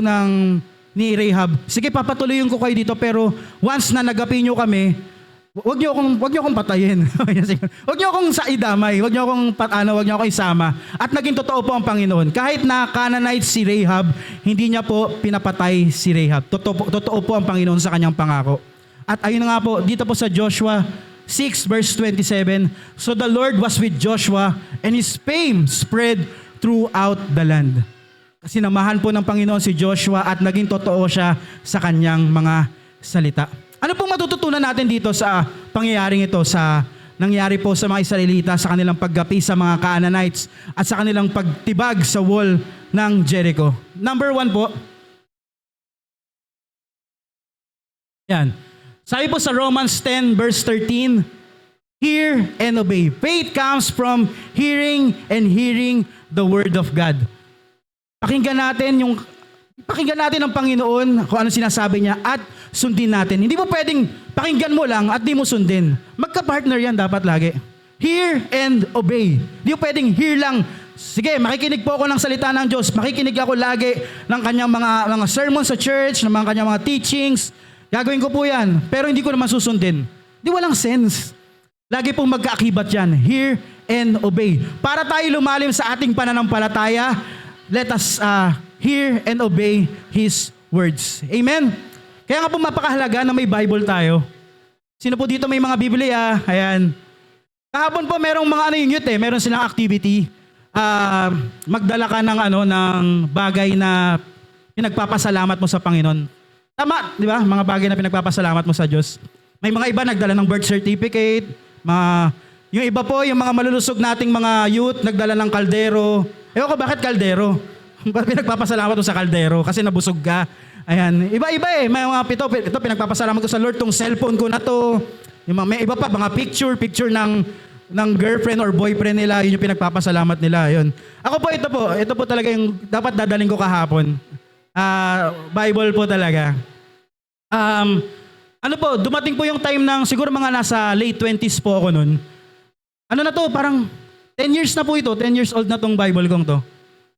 Speaker 1: ni Rahab, sige papatuloyin ko kayo dito, pero once na nagapi nyo kami, wag niyo akong patayin. Wag niyo akong idamay, wag niyo akong isama. At naging totoo po ang Panginoon. Kahit na Canaanite si Rahab, hindi niya po pinapatay si Rahab. Totoo po ang Panginoon sa kanyang pangako. At ayun na nga po, dito po sa Joshua 6 verse 27, so the Lord was with Joshua and his fame spread throughout the land. Sinamahan po ng Panginoon si Joshua at naging totoo siya sa kanyang mga salita. Ano pong matututunan natin dito sa pangyayaring ito, sa nangyari po sa mga Israelita, sa kanilang paggapi sa mga Canaanites at sa kanilang pagtibag sa wall ng Jericho? Number 1 po. Yan. Sabi po sa Romans 10 verse 13, hear and obey. Faith comes from hearing and hearing the word of God. Pakinggan natin ang Panginoon kung ano sinasabi niya at sundin natin. Hindi mo pwedeng pakinggan mo lang at di mo sundin. Magka-partner yan dapat lagi. Hear and obey. Hindi mo pwedeng hear lang. Sige, makikinig po ako ng salita ng Diyos. Makikinig ako lagi ng kanyang mga sermon sa church, ng kanyang mga teachings. Gagawin ko po yan. Pero hindi ko naman susundin. Di walang sense. Lagi pong magkaakibat yan. Hear and obey. Para tayo lumalim sa ating pananampalataya, let us hear and obey His words. Amen? Kaya nga po mapakahalaga na may Bible tayo. Sino po dito may mga Biblia? Ayan. Kahapon po merong mga yung youth meron silang activity. Magdala ka ng bagay na pinagpapasalamat mo sa Panginoon. Tama, di ba? Mga bagay na pinagpapasalamat mo sa Diyos. May mga iba nagdala ng birth certificate, yung iba po, yung mga malulusog nating mga youth, nagdala ng kaldero. Ewan ko bakit kaldero? Pinagpapasalamat mo sa kaldero kasi nabusog ka. Ayan, iba-iba may mga ito pinagpapasalamat ko sa Lord tong cellphone ko na to. May iba pa, mga picture ng girlfriend or boyfriend nila, yun yung pinagpapasalamat nila. Yun. Ako po, ito po talaga yung dapat dadaling ko kahapon. Bible po talaga. Dumating po yung time ng siguro mga nasa late 20s po ako nun. Parang 10 years na po ito, 10 years old na tong Bible kong to.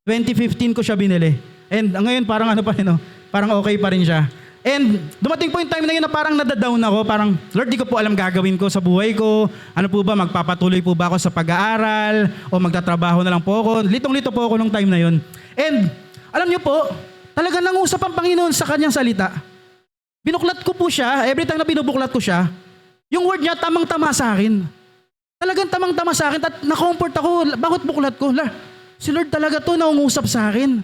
Speaker 1: 2015 ko siya binili. And ngayon parang parang okay pa rin siya. And dumating po yung time na yun na parang nadadown ako, parang Lord, di ko po alam gagawin ko sa buhay ko. Ano po ba, magpapatuloy po ba ako sa pag-aaral o magtatrabaho na lang po ako? Litong-lito po ako nung time na yun. And alam niyo po, talaga nangusap ang Panginoon sa kanyang salita. Binuklat ko po siya, every time na binubuklat ko siya, yung word niya tamang-tama sa akin. Talagang tamang-tama sa akin at na-comfort ako. Bakit buklat ko? Si Lord talaga to nangungusap sa akin.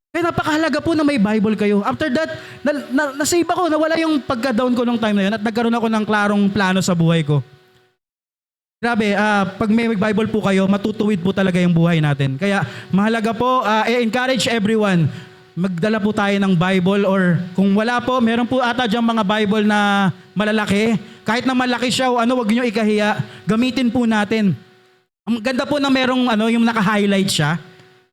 Speaker 1: Kaya napakahalaga po na may Bible kayo. After that, nasave ako, nawala yung pagka-down ko nung time na yun at nagkaroon ako ng klarong plano sa buhay ko. Grabe, pag may Bible po kayo, matutuwid po talaga yung buhay natin. Kaya mahalaga po, encourage everyone. Magdala po tayo ng Bible or kung wala po, meron po ata dyan mga Bible na malalaki. Kahit na malaki siya, wag niyo ikahiya, gamitin po natin. Ang ganda po na merong yung naka-highlight siya.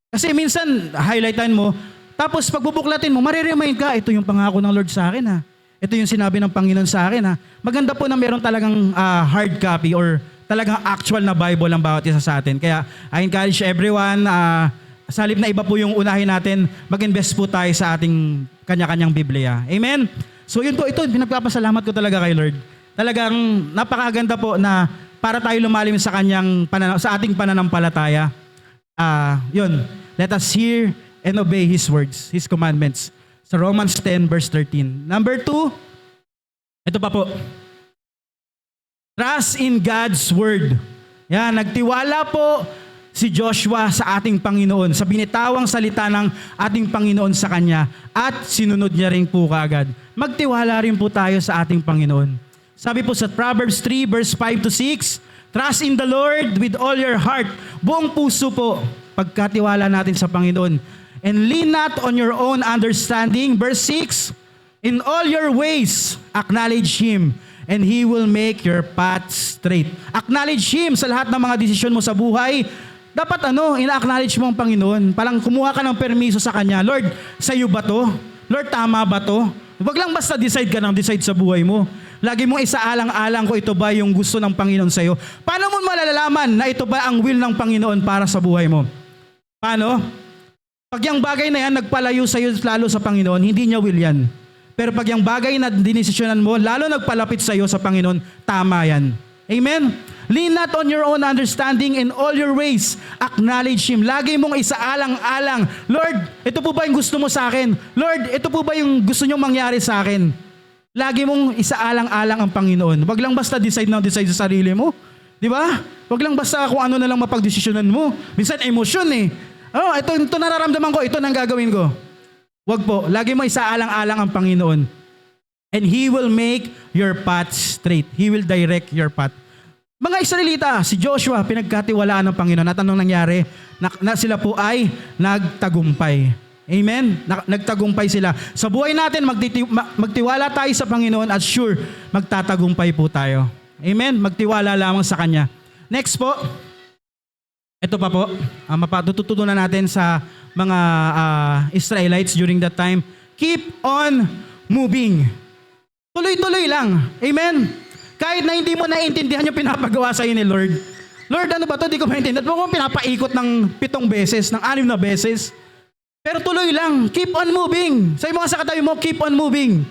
Speaker 1: Kasi minsan, highlightan mo, tapos pagbubuklatin mo, mariremind ka, ito yung pangako ng Lord sa akin ha. Ito yung sinabi ng Panginoon sa akin ha. Maganda po na meron talagang hard copy or talagang actual na Bible ang bawat isa sa atin. Kaya I encourage everyone, sa halip na iba po yung unahin natin, mag-invest po tayo sa ating kanya-kanyang Biblia. Amen? So yun po, ito, pinagpapasalamat ko talaga kay Lord. Talagang napakaganda po na para tayo lumalim sa sa ating pananampalataya. Yun, let us hear and obey His words, His commandments. Sa Romans 10 verse 13. Number 2, ito pa po. Trust in God's word. Yan, nagtiwala po si Joshua sa ating Panginoon, sa binitawang salita ng ating Panginoon sa kanya at sinunod niya rin po kaagad. Magtiwala rin po tayo sa ating Panginoon. Sabi po sa Proverbs 3 verse 5 to 6, trust in the Lord with all your heart. Buong puso po, pagkatiwala natin sa Panginoon. And lean not on your own understanding. Verse 6, in all your ways, acknowledge Him and He will make your path straight. Acknowledge Him sa lahat ng mga desisyon mo sa buhay. dapat ina-acknowledge mo ang Panginoon. Parang kumuha ka ng permiso sa Kanya. Lord, sa'yo ba to? Lord, tama ba to? Huwag lang basta decide ka ng decide sa buhay mo. Lagi mong isaalang-alang ko ito ba yung gusto ng Panginoon sa'yo. Paano mo malalaman na ito ba ang will ng Panginoon para sa buhay mo? Paano? Pag yung bagay na yan nagpalayo sa'yo lalo sa Panginoon, hindi niya will yan. Pero pag yung bagay na dinesisyonan mo, lalo nagpalapit sa'yo sa Panginoon, tama yan. Amen? Lean not on your own understanding, in all your ways acknowledge Him. Lagi mong isaalang-alang, Lord, ito po ba yung gusto mo sa akin? Lord, ito po ba yung gusto niyong mangyari sa akin? Lagi mong isaalang-alang ang Panginoon. Wag lang basta decide sa sarili mo. Di ba? Wag lang basta kung ano na lang mapagdesisyonan mo. Minsan emosyon eh. Ito nararamdaman ko, ito nang gagawin ko. Wag po. Lagi mo isaalang-alang ang Panginoon. And He will make your path straight. He will direct your path. Mga Israelita, si Joshua, pinagkatiwalaan ng Panginoon. At anong nangyari? Na sila po ay nagtagumpay. Amen? Nagtagumpay sila. Sa buhay natin, magtiwala tayo sa Panginoon at sure, magtatagumpay po tayo. Amen? Magtiwala lamang sa Kanya. Next po, ito pa po, mapatututunan natin sa mga Israelites during that time. Keep on moving. Tuloy-tuloy lang. Amen? Kahit na hindi mo naiintindihan yung pinapagawa sa ni Lord. Lord, ano ba ito? Hindi ko maintindihan. At mo pinapaikot ng 7 beses, ng 6 na beses. Pero tuloy lang. Keep on moving. Sa mga sa katabi mo, keep on moving.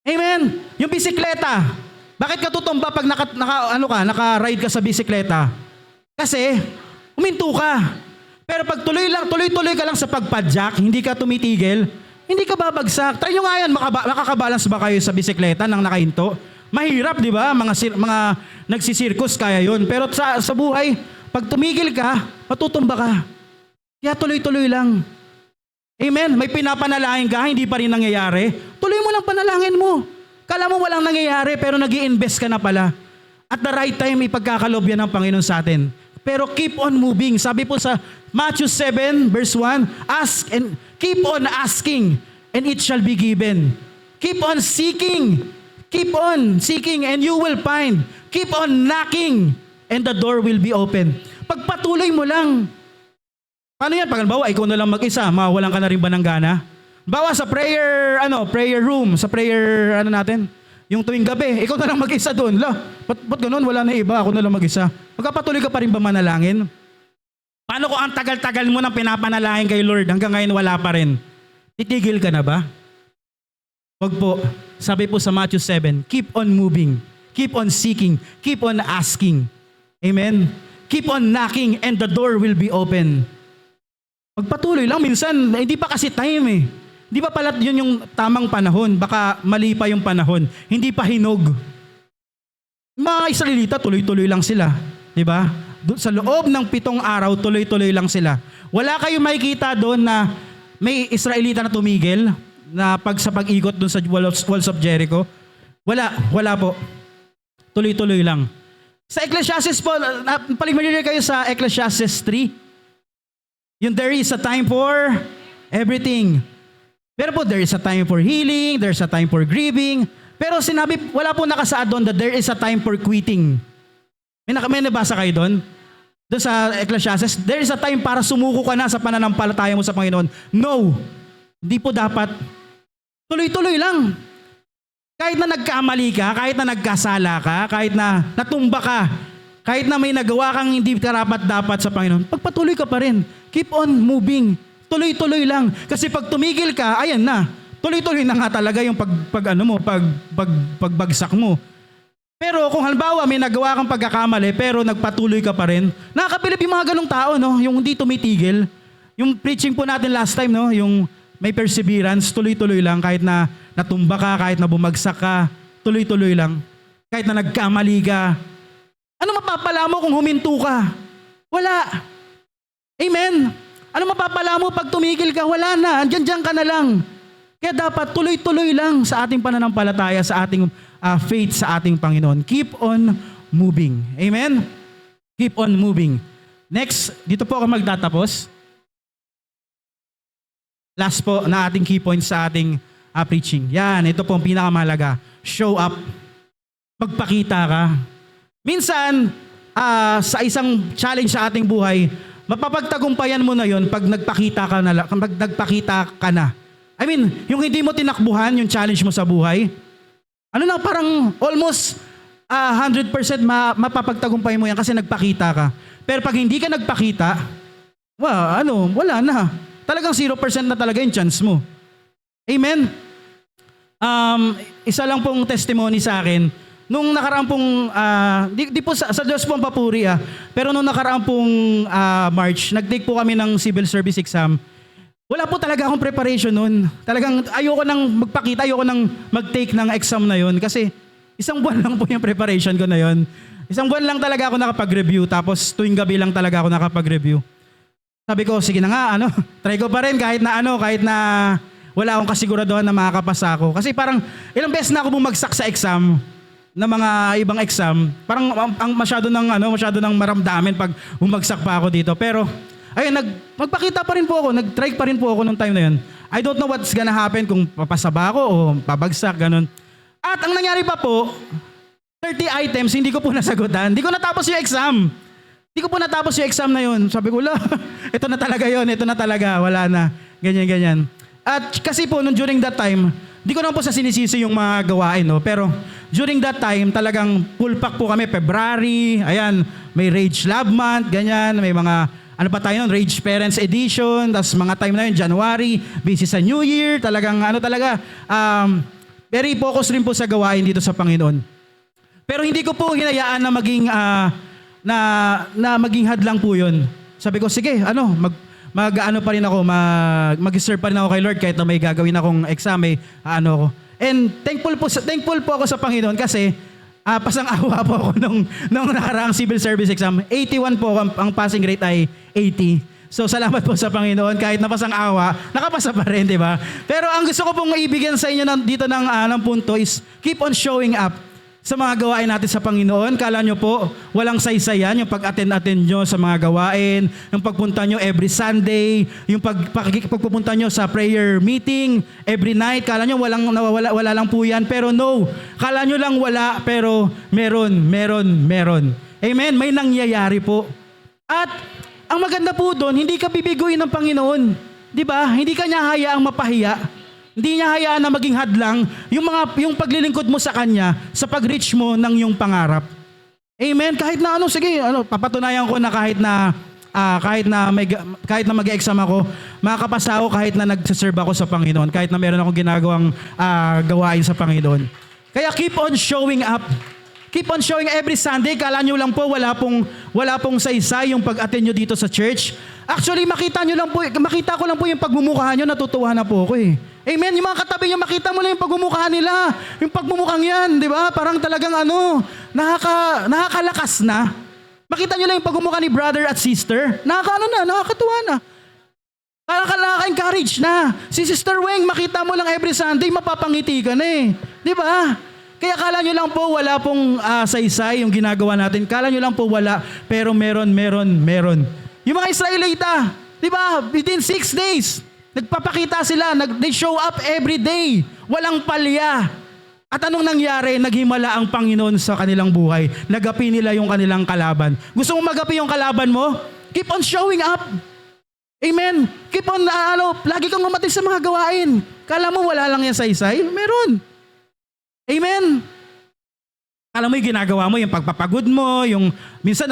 Speaker 1: Amen? Yung bisikleta. Bakit ka tutumba pag naka-ride ka sa bisikleta? Kasi, huminto ka. Pero pag tuloy-tuloy ka lang sa pagpadyak, hindi ka tumitigil, hindi ka babagsak. Try nyo nga yan, makakabalance ba kayo sa bisikleta nang nakahinto? Mahirap, di ba? Mga nagsisirkus kaya yun. Pero sa buhay, pag tumigil ka, matutumba ka. Kaya tuloy-tuloy lang. Amen? May pinapanalangin ka, hindi pa rin nangyayari. Tuloy mo lang panalangin mo. Kala mo walang nangyayari, pero nag-i-invest ka na pala. At the right time, ipagkakalob yan ng Panginoon sa atin. Pero keep on moving. Sabi po sa Matthew 7, verse 1, ask and keep on asking, and it shall be given. Keep on seeking. Keep on seeking, and you will find. Keep on knocking, and the door will be open. Pagpatuloy mo lang. Paano yan? Pag halimbawa, ikaw na lang mag-isa, mawalan ka na rin ba ng gana? Bawa sa prayer room, sa prayer, natin, yung tuwing gabi, ikaw na lang mag-isa doon. Ba't ganun? Wala na iba, ako na lang mag-isa. Magkapatuloy ka pa rin ba manalangin? Paano kung ang tagal-tagal mo nang pinapanalangin kay Lord, hanggang ngayon wala pa rin? Titigil ka na ba? Wag po. Sabi po sa Matthew 7, keep on moving, keep on seeking, keep on asking. Amen? Keep on knocking and the door will be open. Magpatuloy lang. Minsan, hindi pa kasi time eh. Hindi pa pala yun yung tamang panahon. Baka mali pa yung panahon. Hindi pa hinog. Mga Israelita, tuloy-tuloy lang sila. Diba? Sa loob ng 7 araw, tuloy-tuloy lang sila. Wala kayong makikita doon na may Israelita na tumigil na sa pag-ikot doon sa walls of Jericho. Wala po. Tuloy-tuloy lang. Sa Ecclesiastes po, palimarinig kayo sa Ecclesiastes 3. Yung there is a time for everything. Pero po, there is a time for healing, there's a time for grieving. Pero sinabi, wala po nakasaad doon that there is a time for quitting. May nabasa kayo doon? Doon sa Ecclesiastes, there is a time para sumuko ka na sa pananampalataya mo sa Panginoon. No! Hindi po dapat. Tuloy-tuloy lang. Kahit na nagkamali ka, kahit na nagkasala ka, kahit na natumba ka, kahit na may nagawa kang hindi karapat-dapat sa Panginoon, pagpatuloy ka pa rin. Keep on moving. Tuloy-tuloy lang. Kasi pag tumigil ka, ayan na. Tuloy-tuloy na nga talaga yung pagbagsak mo. Pero kung halimbawa may nagawa kang pagkakamali pero nagpatuloy ka pa rin, nakakapilip yung mga ganong tao, no? Yung hindi tumitigil. Yung preaching po natin last time, no? Yung may perseverance, tuloy-tuloy lang. Kahit na natumba ka, kahit na bumagsak ka, tuloy-tuloy lang. Kahit na nagkamali ka. Ano mapapala mo kung huminto ka? Wala. Amen. Ano mapapala mo pag tumigil ka? Wala na. Andiyan ka na lang. Kaya dapat tuloy-tuloy lang sa ating pananampalataya, sa ating faith sa ating Panginoon. Keep on moving. Amen? Keep on moving. Next, dito po ako magtatapos. Last po na ating key points sa ating preaching. Yan, ito po ang pinakamahalaga. Show up. Magpakita ka. Minsan, sa isang challenge sa ating buhay, mapapagtagumpayan mo na yon pag nagpakita ka na, pag nagpakita ka na. I mean, yung hindi mo tinakbuhan yung challenge mo sa buhay, ano na, parang almost 100% mapapagtagumpay mo yan kasi nagpakita ka. Pero pag hindi ka nagpakita, wala na. Talagang 0% na talaga yung chance mo. Amen? Isa lang pong testimony sa akin. Nung nakaraang pong, di po sa Diyos po ang papuri pero nung nakaraang pong March, nag-take po kami ng civil service exam. Wala po talaga akong preparation nun. Talagang ayoko nang magpakita, ayoko nang mag-take ng exam na yun kasi isang buwan lang po yung preparation ko na yun. Isang buwan lang talaga ako nakapag-review tapos tuwing gabi lang talaga ako nakapag-review. Sabi ko, sige na nga, try ko pa rin kahit na wala akong kasiguraduhan na makakapasa ako. Kasi parang ilang beses na ako bumagsak sa exam na mga ibang exam. Parang ang masyado ng maramdamin pag bumagsak pa ako dito. Pero ayun, magpakita pa rin po ako, nag-try pa rin po ako nung time na yun. I don't know what's gonna happen kung papasa ba ako o pabagsak, ganun. At ang nangyari pa po, 30 items, hindi ko po nasagutan. Hindi ko natapos yung exam. Hindi ko po natapos yung exam na yun. Sabi ko, ito na talaga yun, ito na talaga, wala na. Ganyan. At kasi po, during that time, di ko naman po sa sinisisi yung mga gawain, no? Pero during that time, talagang full pack po kami, February, ayan, may Rage Lab Month, ganyan, may mga pa tayo nun, Rage Parents Edition, tapos mga time na yun, January, busy sa New Year, talagang very focused rin po sa gawain dito sa Panginoon. Pero hindi ko po hinayaan na maging, na maging hadlang po yun. Sabi ko, sige, pa rin ako, mag-serve pa rin ako kay Lord kahit na may gagawin akong exam, ako. And thankful po ako sa Panginoon kasi pasang-awa po ako nung nakaraang civil service exam. 81 po ang passing rate ay 80. So salamat po sa Panginoon kahit na pasang-awa, nakapasa pa rin, di ba? Pero ang gusto ko pong maibigyan sa inyo dito ng punto is keep on showing up sa mga gawain natin sa Panginoon. Kala nyo po, walang saysayan yung pag-attend nyo sa mga gawain, yung pagpunta nyo every Sunday, yung pagpupunta nyo sa prayer meeting every night. Kala nyo wala lang po yan. Pero no, kala nyo lang wala, pero meron. Amen? May nangyayari po. At ang maganda po doon, hindi ka bibiguin ng Panginoon. Di ba? Hindi ka niya hayaang mapahiya. Hindi niya hayaan na maging hadlang yung paglilingkod mo sa Kanya sa pag-reach mo ng iyong pangarap. Amen? Kahit na papatunayan ko na kahit na mag-exam ako, makakapasa ako kahit na nag-serve ako sa Panginoon, kahit na meron akong ginagawang gawain sa Panginoon. Kaya keep on showing up. Keep on showing every Sunday. Kala nyo lang po, wala pong saysay yung pag-attend nyo dito sa church. Actually, makita ko lang po yung pagmumukha nyo, natutuwa na po ako eh. Amen? Yung mga katabi nyo, makita mo lang yung pagmumukha nila. Yung pagmumukhang yan, di ba? Parang talagang nakakalakas na. Makita nyo lang yung pagmumukha ni brother at sister. Nakakatuwa na. Nakaka-encourage na. Si Sister Weng, makita mo lang every Sunday, mapapangiti ka na eh. Di ba? Kaya kala nyo lang po, wala pong saysay yung ginagawa natin. Kala nyo lang po wala, pero meron. Yung mga Israelita, di ba? Within 6 days, nagpapakita sila, they show up every day. Walang palya. At anong nangyari? Naghimala ang Panginoon sa kanilang buhay. Nagapi nila yung kanilang kalaban. Gusto mo magapi yung kalaban mo? Keep on showing up. Amen? Keep on, lagi kang umatin sa mga gawain. Kala mo wala lang yan saysay? Meron. Amen? Alam mo yung ginagawa mo, yung pagpapagod mo, yung minsan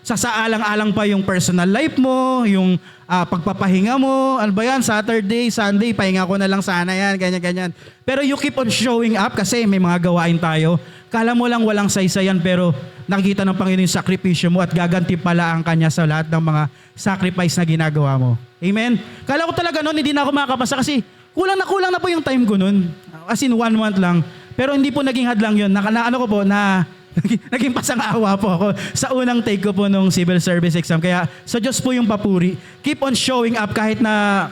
Speaker 1: sasaalang-alang pa yung personal life mo, yung pagpapahinga mo, ano ba yan, Saturday, Sunday, pahinga ko na lang sana yan, ganyan. Pero you keep on showing up kasi may mga gawain tayo. Kala mo lang walang saysayan pero nakikita ng Panginoon yung sakripisyo mo at gaganti pala ang Kanya sa lahat ng mga sacrifice na ginagawa mo. Amen? Kala ko talaga noon, hindi na ako makakapasa kasi kulang na po yung time ko noon. As in 1 month lang. Pero hindi po naging hadlang yun. Naging pasang-awa po ako sa unang take ko po nung civil service exam. Kaya sa Diyos po yung papuri. Keep on showing up kahit na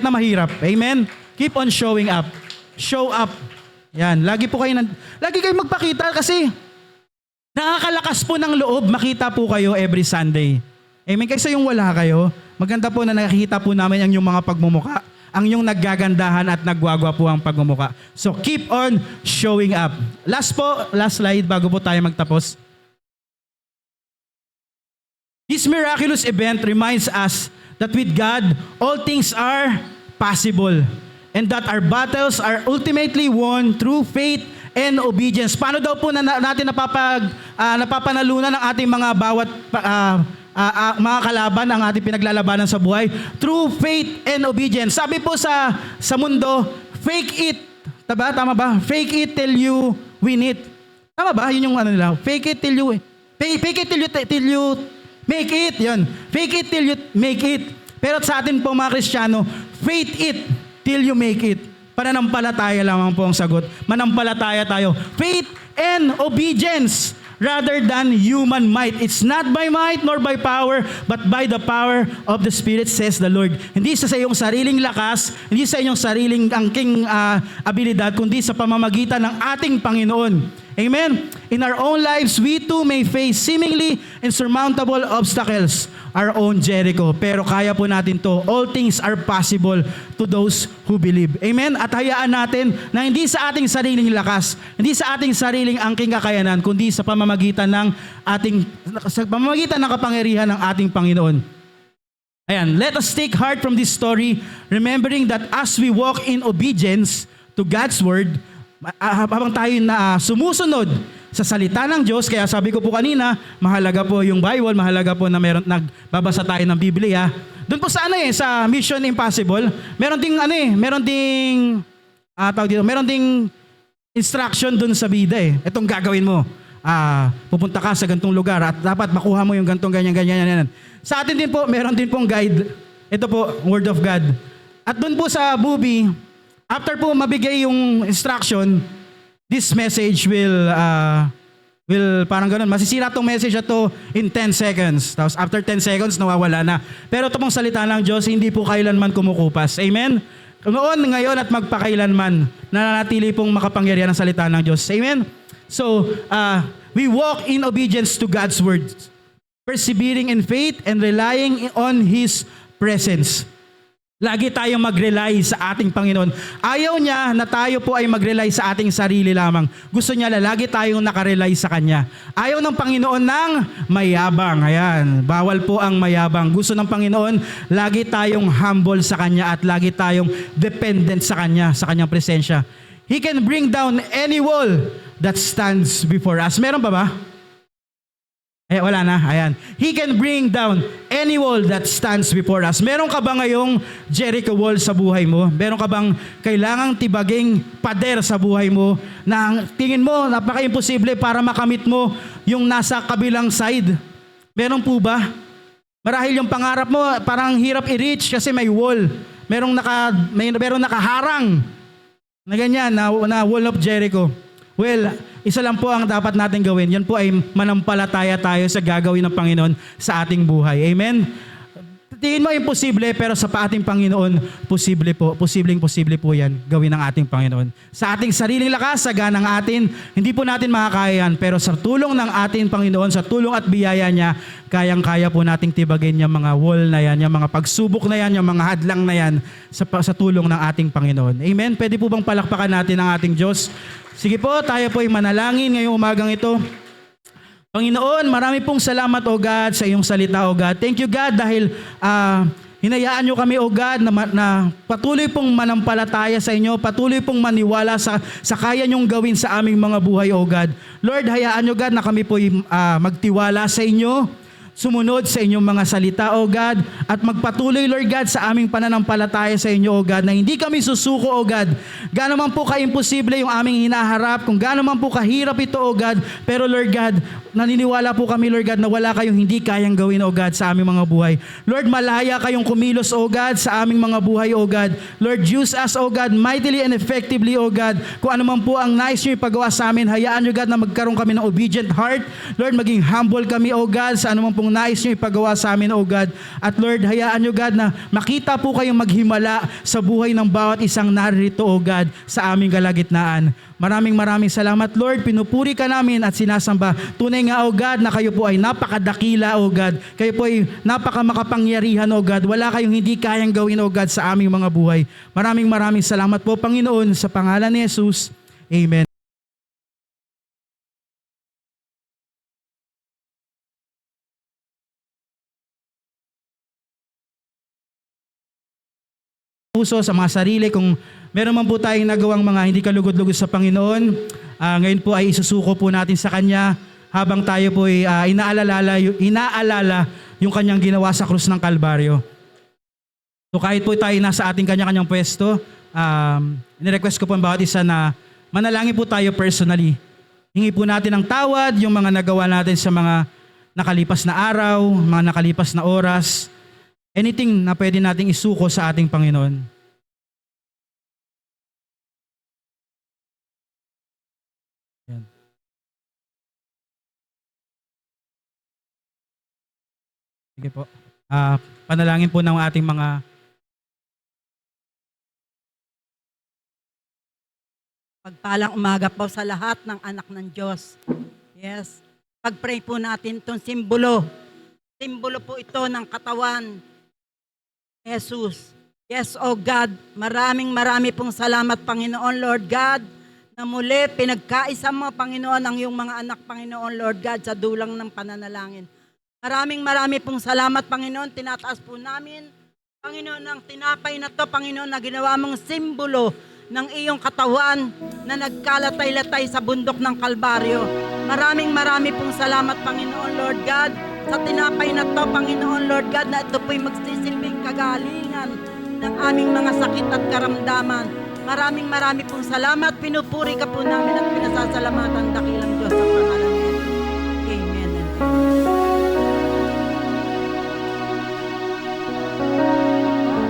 Speaker 1: mahirap. Amen? Keep on showing up. Show up. Yan. Lagi kayo magpakita kasi nakakalakas po ng loob. Makita po kayo every Sunday. Amen? Kaysa yung wala kayo, maganda po na nakikita po namin ang yung mga pagmumuka. Ang yung naggagandahan at nagwagwa po ang pagmumuka. So keep on showing up. Last slide bago po tayo magtapos. This miraculous event reminds us that with God, all things are possible and that our battles are ultimately won through faith and obedience. Paano daw po natin napapanalunan ang ating mga bawat mga kalaban, ang ating pinaglalabanan sa buhay? Through faith and obedience. Sabi po sa mundo, fake it. Tama ba? Fake it till you win it. Tama ba? Yun yung ano nila. Fake it till you make it. Yun. Fake it till you make it. Pero sa atin po mga Kristiyano, faith it till you make it. Pananampalataya lamang po ang sagot. Manampalataya tayo. Faith and obedience rather than human might. It's not by might nor by power, but by the power of the Spirit, says the Lord. Hindi sa iyong sariling lakas, hindi sa iyong sariling angking abilidad, kundi sa pamamagitan ng ating Panginoon. Amen? In our own lives, we too may face seemingly insurmountable obstacles, our own Jericho. Pero kaya po natin to. All things are possible to those who believe. Amen? At hayaan natin na hindi sa ating sariling lakas, hindi sa ating sariling angking kakayanan, kundi sa pamamagitan ng kapangyarihan ng ating Panginoon. Ayan, let us take heart from this story, remembering that as we walk in obedience to God's word, habang tayo na sumusunod sa salita ng Diyos, kaya sabi ko po kanina, mahalaga po yung Bible, mahalaga po na nagbabasa tayo ng Biblia. Doon po sa sa Mission Impossible, meron ding instruction doon sa bida eh. Itong gagawin mo. Pupunta ka sa gantong lugar at dapat makuha mo yung gantong ganyan. Sa atin din po, meron din pong guide. Ito po, Word of God. At doon po sa movie, after po mabigay yung instruction, this message will parang ganun, masisira tong message na to in 10 seconds. Tapos after 10 seconds, nawawala na. Pero ito pong salita ng Diyos, hindi po kailanman kumukupas. Amen? Noon, ngayon at magpakailanman, nananatili pong makapangyarihan ang salita ng Diyos. Amen? So, we walk in obedience to God's word, persevering in faith and relying on His presence. Lagi tayong mag-rely sa ating Panginoon. Ayaw niya na tayo po ay mag-rely sa ating sarili lamang. Gusto niya na lagi tayong nakarely sa Kanya. Ayaw ng Panginoon ng mayabang. Ayan, bawal po ang mayabang. Gusto ng Panginoon, lagi tayong humble sa Kanya at lagi tayong dependent sa Kanya, sa Kanyang presensya. He can bring down any wall that stands before us. Meron pa ba? Wala na. Ayan. He can bring down any wall that stands before us. Meron ka ba ngayong Jericho wall sa buhay mo? Meron ka bang kailangang tibaging pader sa buhay mo na tingin mo napaka-imposible para makamit mo yung nasa kabilang side? Meron po ba? Marahil yung pangarap mo parang hirap i-reach kasi may wall. Merong nakaharang na ganyan na wall of Jericho. Well, isa lang po ang dapat natin gawin. Yan po ay manampalataya tayo sa gagawin ng Panginoon sa ating buhay. Amen? Tingin mo imposible, pero sa ating Panginoon, posible po. Posible po yan gawin ng ating Panginoon. Sa ating sariling lakas, sa ganang atin, hindi po natin makakaya yan. Pero sa tulong ng ating Panginoon, sa tulong at biyaya niya, kayang-kaya po nating tibagin yung mga wall na yan, yung mga pagsubok na yan, yung mga hadlang na yan sa tulong ng ating Panginoon. Amen? Pwede po bang palakpakan natin ang ating Diyos? Sige po, tayo po ay manalangin ngayong umagang ito. Panginoon, marami pong salamat, O God, sa iyong salita, O God. Thank you, God, dahil hinayaan nyo kami, O God, na patuloy pong manampalataya sa inyo, patuloy pong maniwala sa kaya nyong gawin sa aming mga buhay, O God. Lord, hayaan nyo, God, na kami po magtiwala sa inyo, sumunod sa inyong mga salita, O God, at magpatuloy, Lord God, sa aming pananampalataya sa inyo, O God, na hindi kami susuko, O God. Gaano man po ka-imposible yung aming hinaharap, kung gaano man po kahirap ito, O God, pero Lord God, naniniwala po kami, Lord God, na wala kayong hindi kayang gawin, O God, sa aming mga buhay. Lord, malaya kayong kumilos, O God, sa aming mga buhay, O God. Lord, use us, O God, mightily and effectively, O God. Kung ano man po ang nais nyo ipagawa sa amin, hayaan nyo, God, na magkaroon kami ng obedient heart. Lord, maging humble kami, O God, sa ano man pong nais nyo ipagawa sa amin, O God. At Lord, hayaan nyo, God, na makita po kayong maghimala sa buhay ng bawat isang naririto, O God, sa aming kalagitnaan. Maraming salamat, Lord. Pinupuri ka namin at sinasamba. Tunay nga, O God, na kayo po ay napakadakila, O God. Kayo po ay napakamakapangyarihan, O God. Wala kayong hindi kayang gawin, O God, sa aming mga buhay. Maraming salamat po, Panginoon, sa pangalan ni Jesus. Amen. puso, sa mga sarili. Kung meron man po tayong nagawang mga hindi kalugod-lugod sa Panginoon, ngayon po ay isusuko po natin sa Kanya habang tayo po ay inaalala yung Kanyang ginawa sa krus ng Kalbaryo. So kahit po tayo nasa ating kanya-kanyang pwesto, nirequest ko po ang bawat isa na manalangin po tayo personally. Hingi po natin ng tawad yung mga nagawa natin sa mga nakalipas na araw, mga nakalipas na oras, anything na pwede nating isuko sa ating Panginoon. Yan. Sige po. Panalangin po ng ating mga
Speaker 2: Pagpalang umaga po sa lahat ng anak ng Diyos. Yes. Pag-pray po natin itong simbolo. Simbolo po ito ng katawan. Jesus. Yes, oh God, marami pong salamat, Panginoon, Lord God, na muli pinagkaisa mo, Panginoon, ang iyong mga anak, Panginoon, Lord God, sa dulang ng pananalangin. Marami pong salamat, Panginoon. Tinataas po namin, Panginoon, ang tinapay na to, Panginoon, na ginawa mong simbolo ng iyong katawan na nagkalatay-latay sa bundok ng Kalbaryo. Marami pong salamat, Panginoon, Lord God, sa tinapay na to, Panginoon, Lord God, na ito po'y magsisilbing kagalingan ng aming mga sakit at karamdaman. Marami pong salamat. Pinupuri ka po namin at pinasasalamatan dakilang Diyos sa pangalan niya. Amen.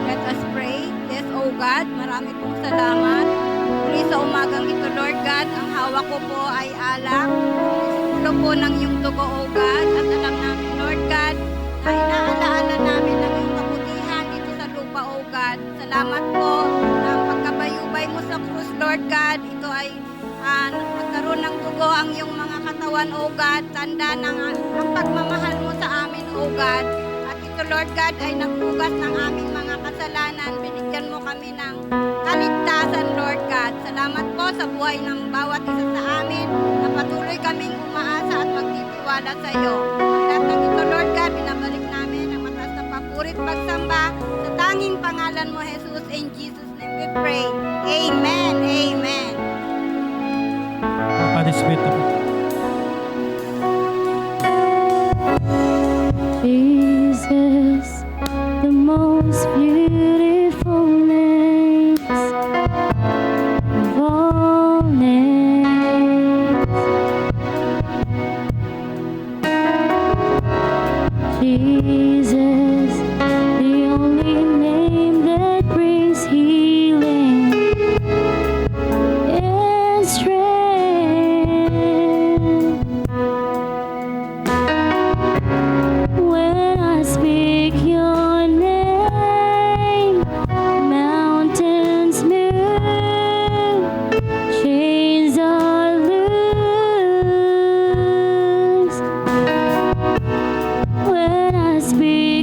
Speaker 3: Let us pray. Yes, O God, marami pong salamat. Muli sa umagang ito, Lord God, ang hawak ko po ay alak. Ito po ng iyong dugo, O God. At alam namin, Lord God, na inaalaala namin ang iyong kabutihan dito sa lupa, O God. Salamat po na ang pagkabayubay mo sa krus, Lord God, ito ay magkaroon ng dugo ang iyong mga katawan, O God. Tanda ng ang pagmamahal mo sa amin, O God. At ito, Lord God, ay nagpugas ng aming mga kasalanan. Binigyan mo kami ng kaligtasan, Lord God. Salamat po sa buhay ng bawat isa sa amin na patuloy kaming umaasa at magtitiwala sa iyo. Lahat ng ito, Lord God, binabalik namin ang mataas na papuri at pagsamba sa tanging pangalan mo, Jesus. In Jesus' name we pray. Amen. Amen.
Speaker 1: Padre Espiritu.
Speaker 4: Jesus, the most beautiful names of all names. Jesus, the only name that brings healing and strength. When I speak your name, mountains move, chains are loose. When I speak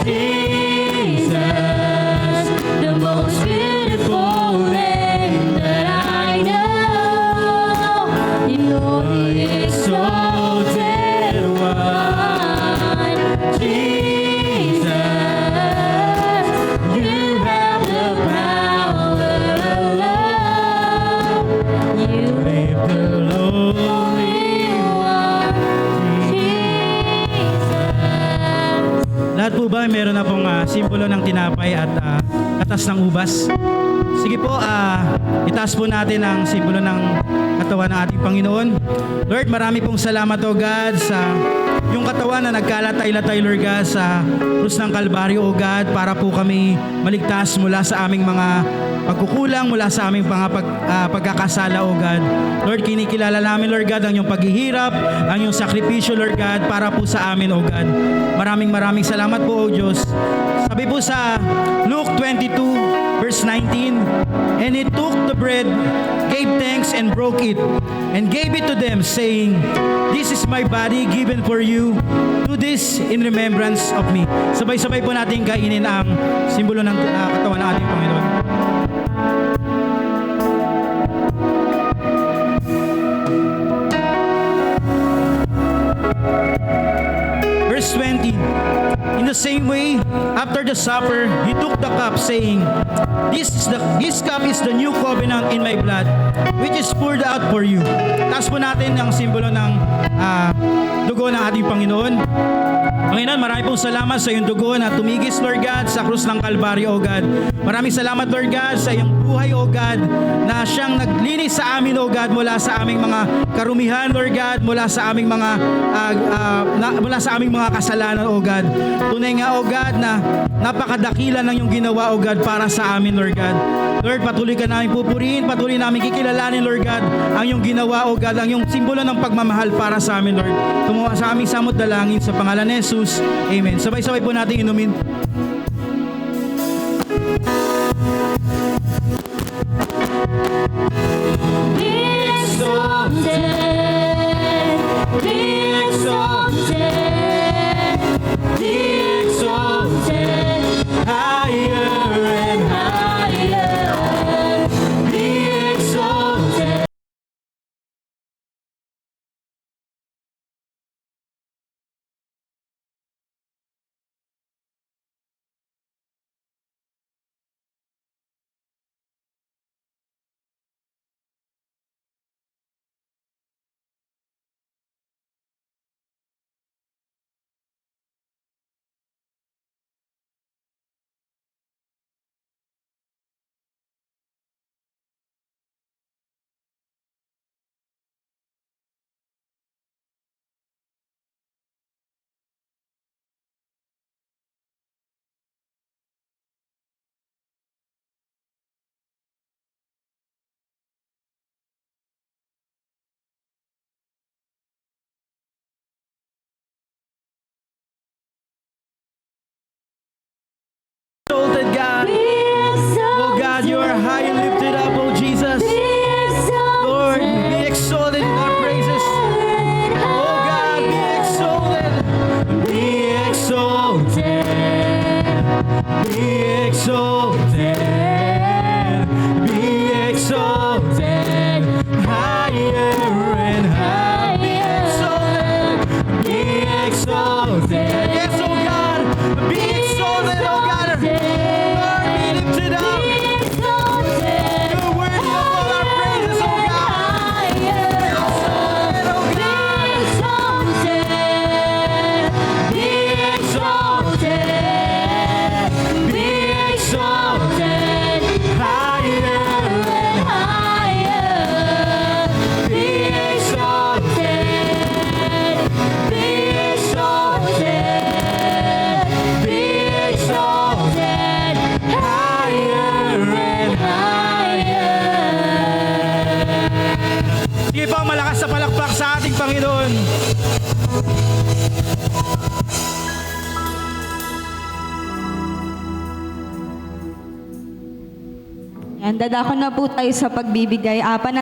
Speaker 4: Jesus, the most beautiful name that I know. You're the exalted one, Jesus. You have the power of love. You live the lonely one, Jesus.
Speaker 1: Lahat po ba meron na pong simbolo ng tinapay at katas ng ubas? Sige po, itaas po natin ang simbolo ng katawan ng ating Panginoon. Lord, marami pong salamat o God sa yung katawan na nagkalatay-latay, Lord God, sa krus ng Kalbaryo, O God, para po kami maligtas mula sa aming mga pagkukulang, mula sa aming pagkakasala, O God. Lord, kinikilala namin, Lord God, ang iyong paghihirap, ang iyong sakripisyo, Lord God, para po sa amin, O God. Maraming salamat po, O Diyos. Sabi po sa Luke 22, verse 19, and he took the bread, gave thanks, and broke it, and gave it to them, saying, this is my body given for you. Do this in remembrance of me. Sabay-sabay po natin kainin ang simbolo ng katawan ng ating Panginoon. Verse 20, in the same way, after the supper, he took the cup, saying, this cup is the new covenant in my blood, which is poured out for you. Taas po natin ang simbolo ng dugo ng ating Panginoon. Panginoon, marami pong salamat sa iyong dugo na tumigis, Lord God, sa krus ng Kalbaryo, O God. Maraming salamat, Lord God, sa iyong buhay, O God, na siyang naglinis sa amin, O God, mula sa aming mga karumihan, Lord God, mula sa aming mga kasalanan, O God. Tunay nga, O God, na napakadakila ng iyong ginawa, O God, para sa amin, Lord God. Lord, patuloy ka namin pupurihin, patuloy namin kikilalanin, Lord God, ang iyong ginawa, O God, ang iyong simbolo ng pagmamahal para sa amin, Lord. Tumuha sa aming samot dalangin sa pangalan ni Jesus. Amen. Sabay-sabay po natin inumin.
Speaker 4: Be exalted, be exalted, be exalted, higher and higher, be exalted.
Speaker 1: Exalted God. Oh God, you are high and lifted up, oh Jesus. Lord, be exalted in our praises. Oh God, be exalted. Be exalted. Be exalted. Be exalted. Higher and higher. Be exalted. Be exalted. Yes, oh God. Be exalted, oh God. Lord, be lifted up. You're worthy of all our praises, oh God. Be exalted, oh God.
Speaker 4: Be exalted, be exalted, higher and higher. Be exalted, be exalted, be exalted, higher and higher.
Speaker 1: Sige po, malakas sa palakpak sa ating Panginoon.
Speaker 5: Yan, dadako na po tayo sa pagbibigay.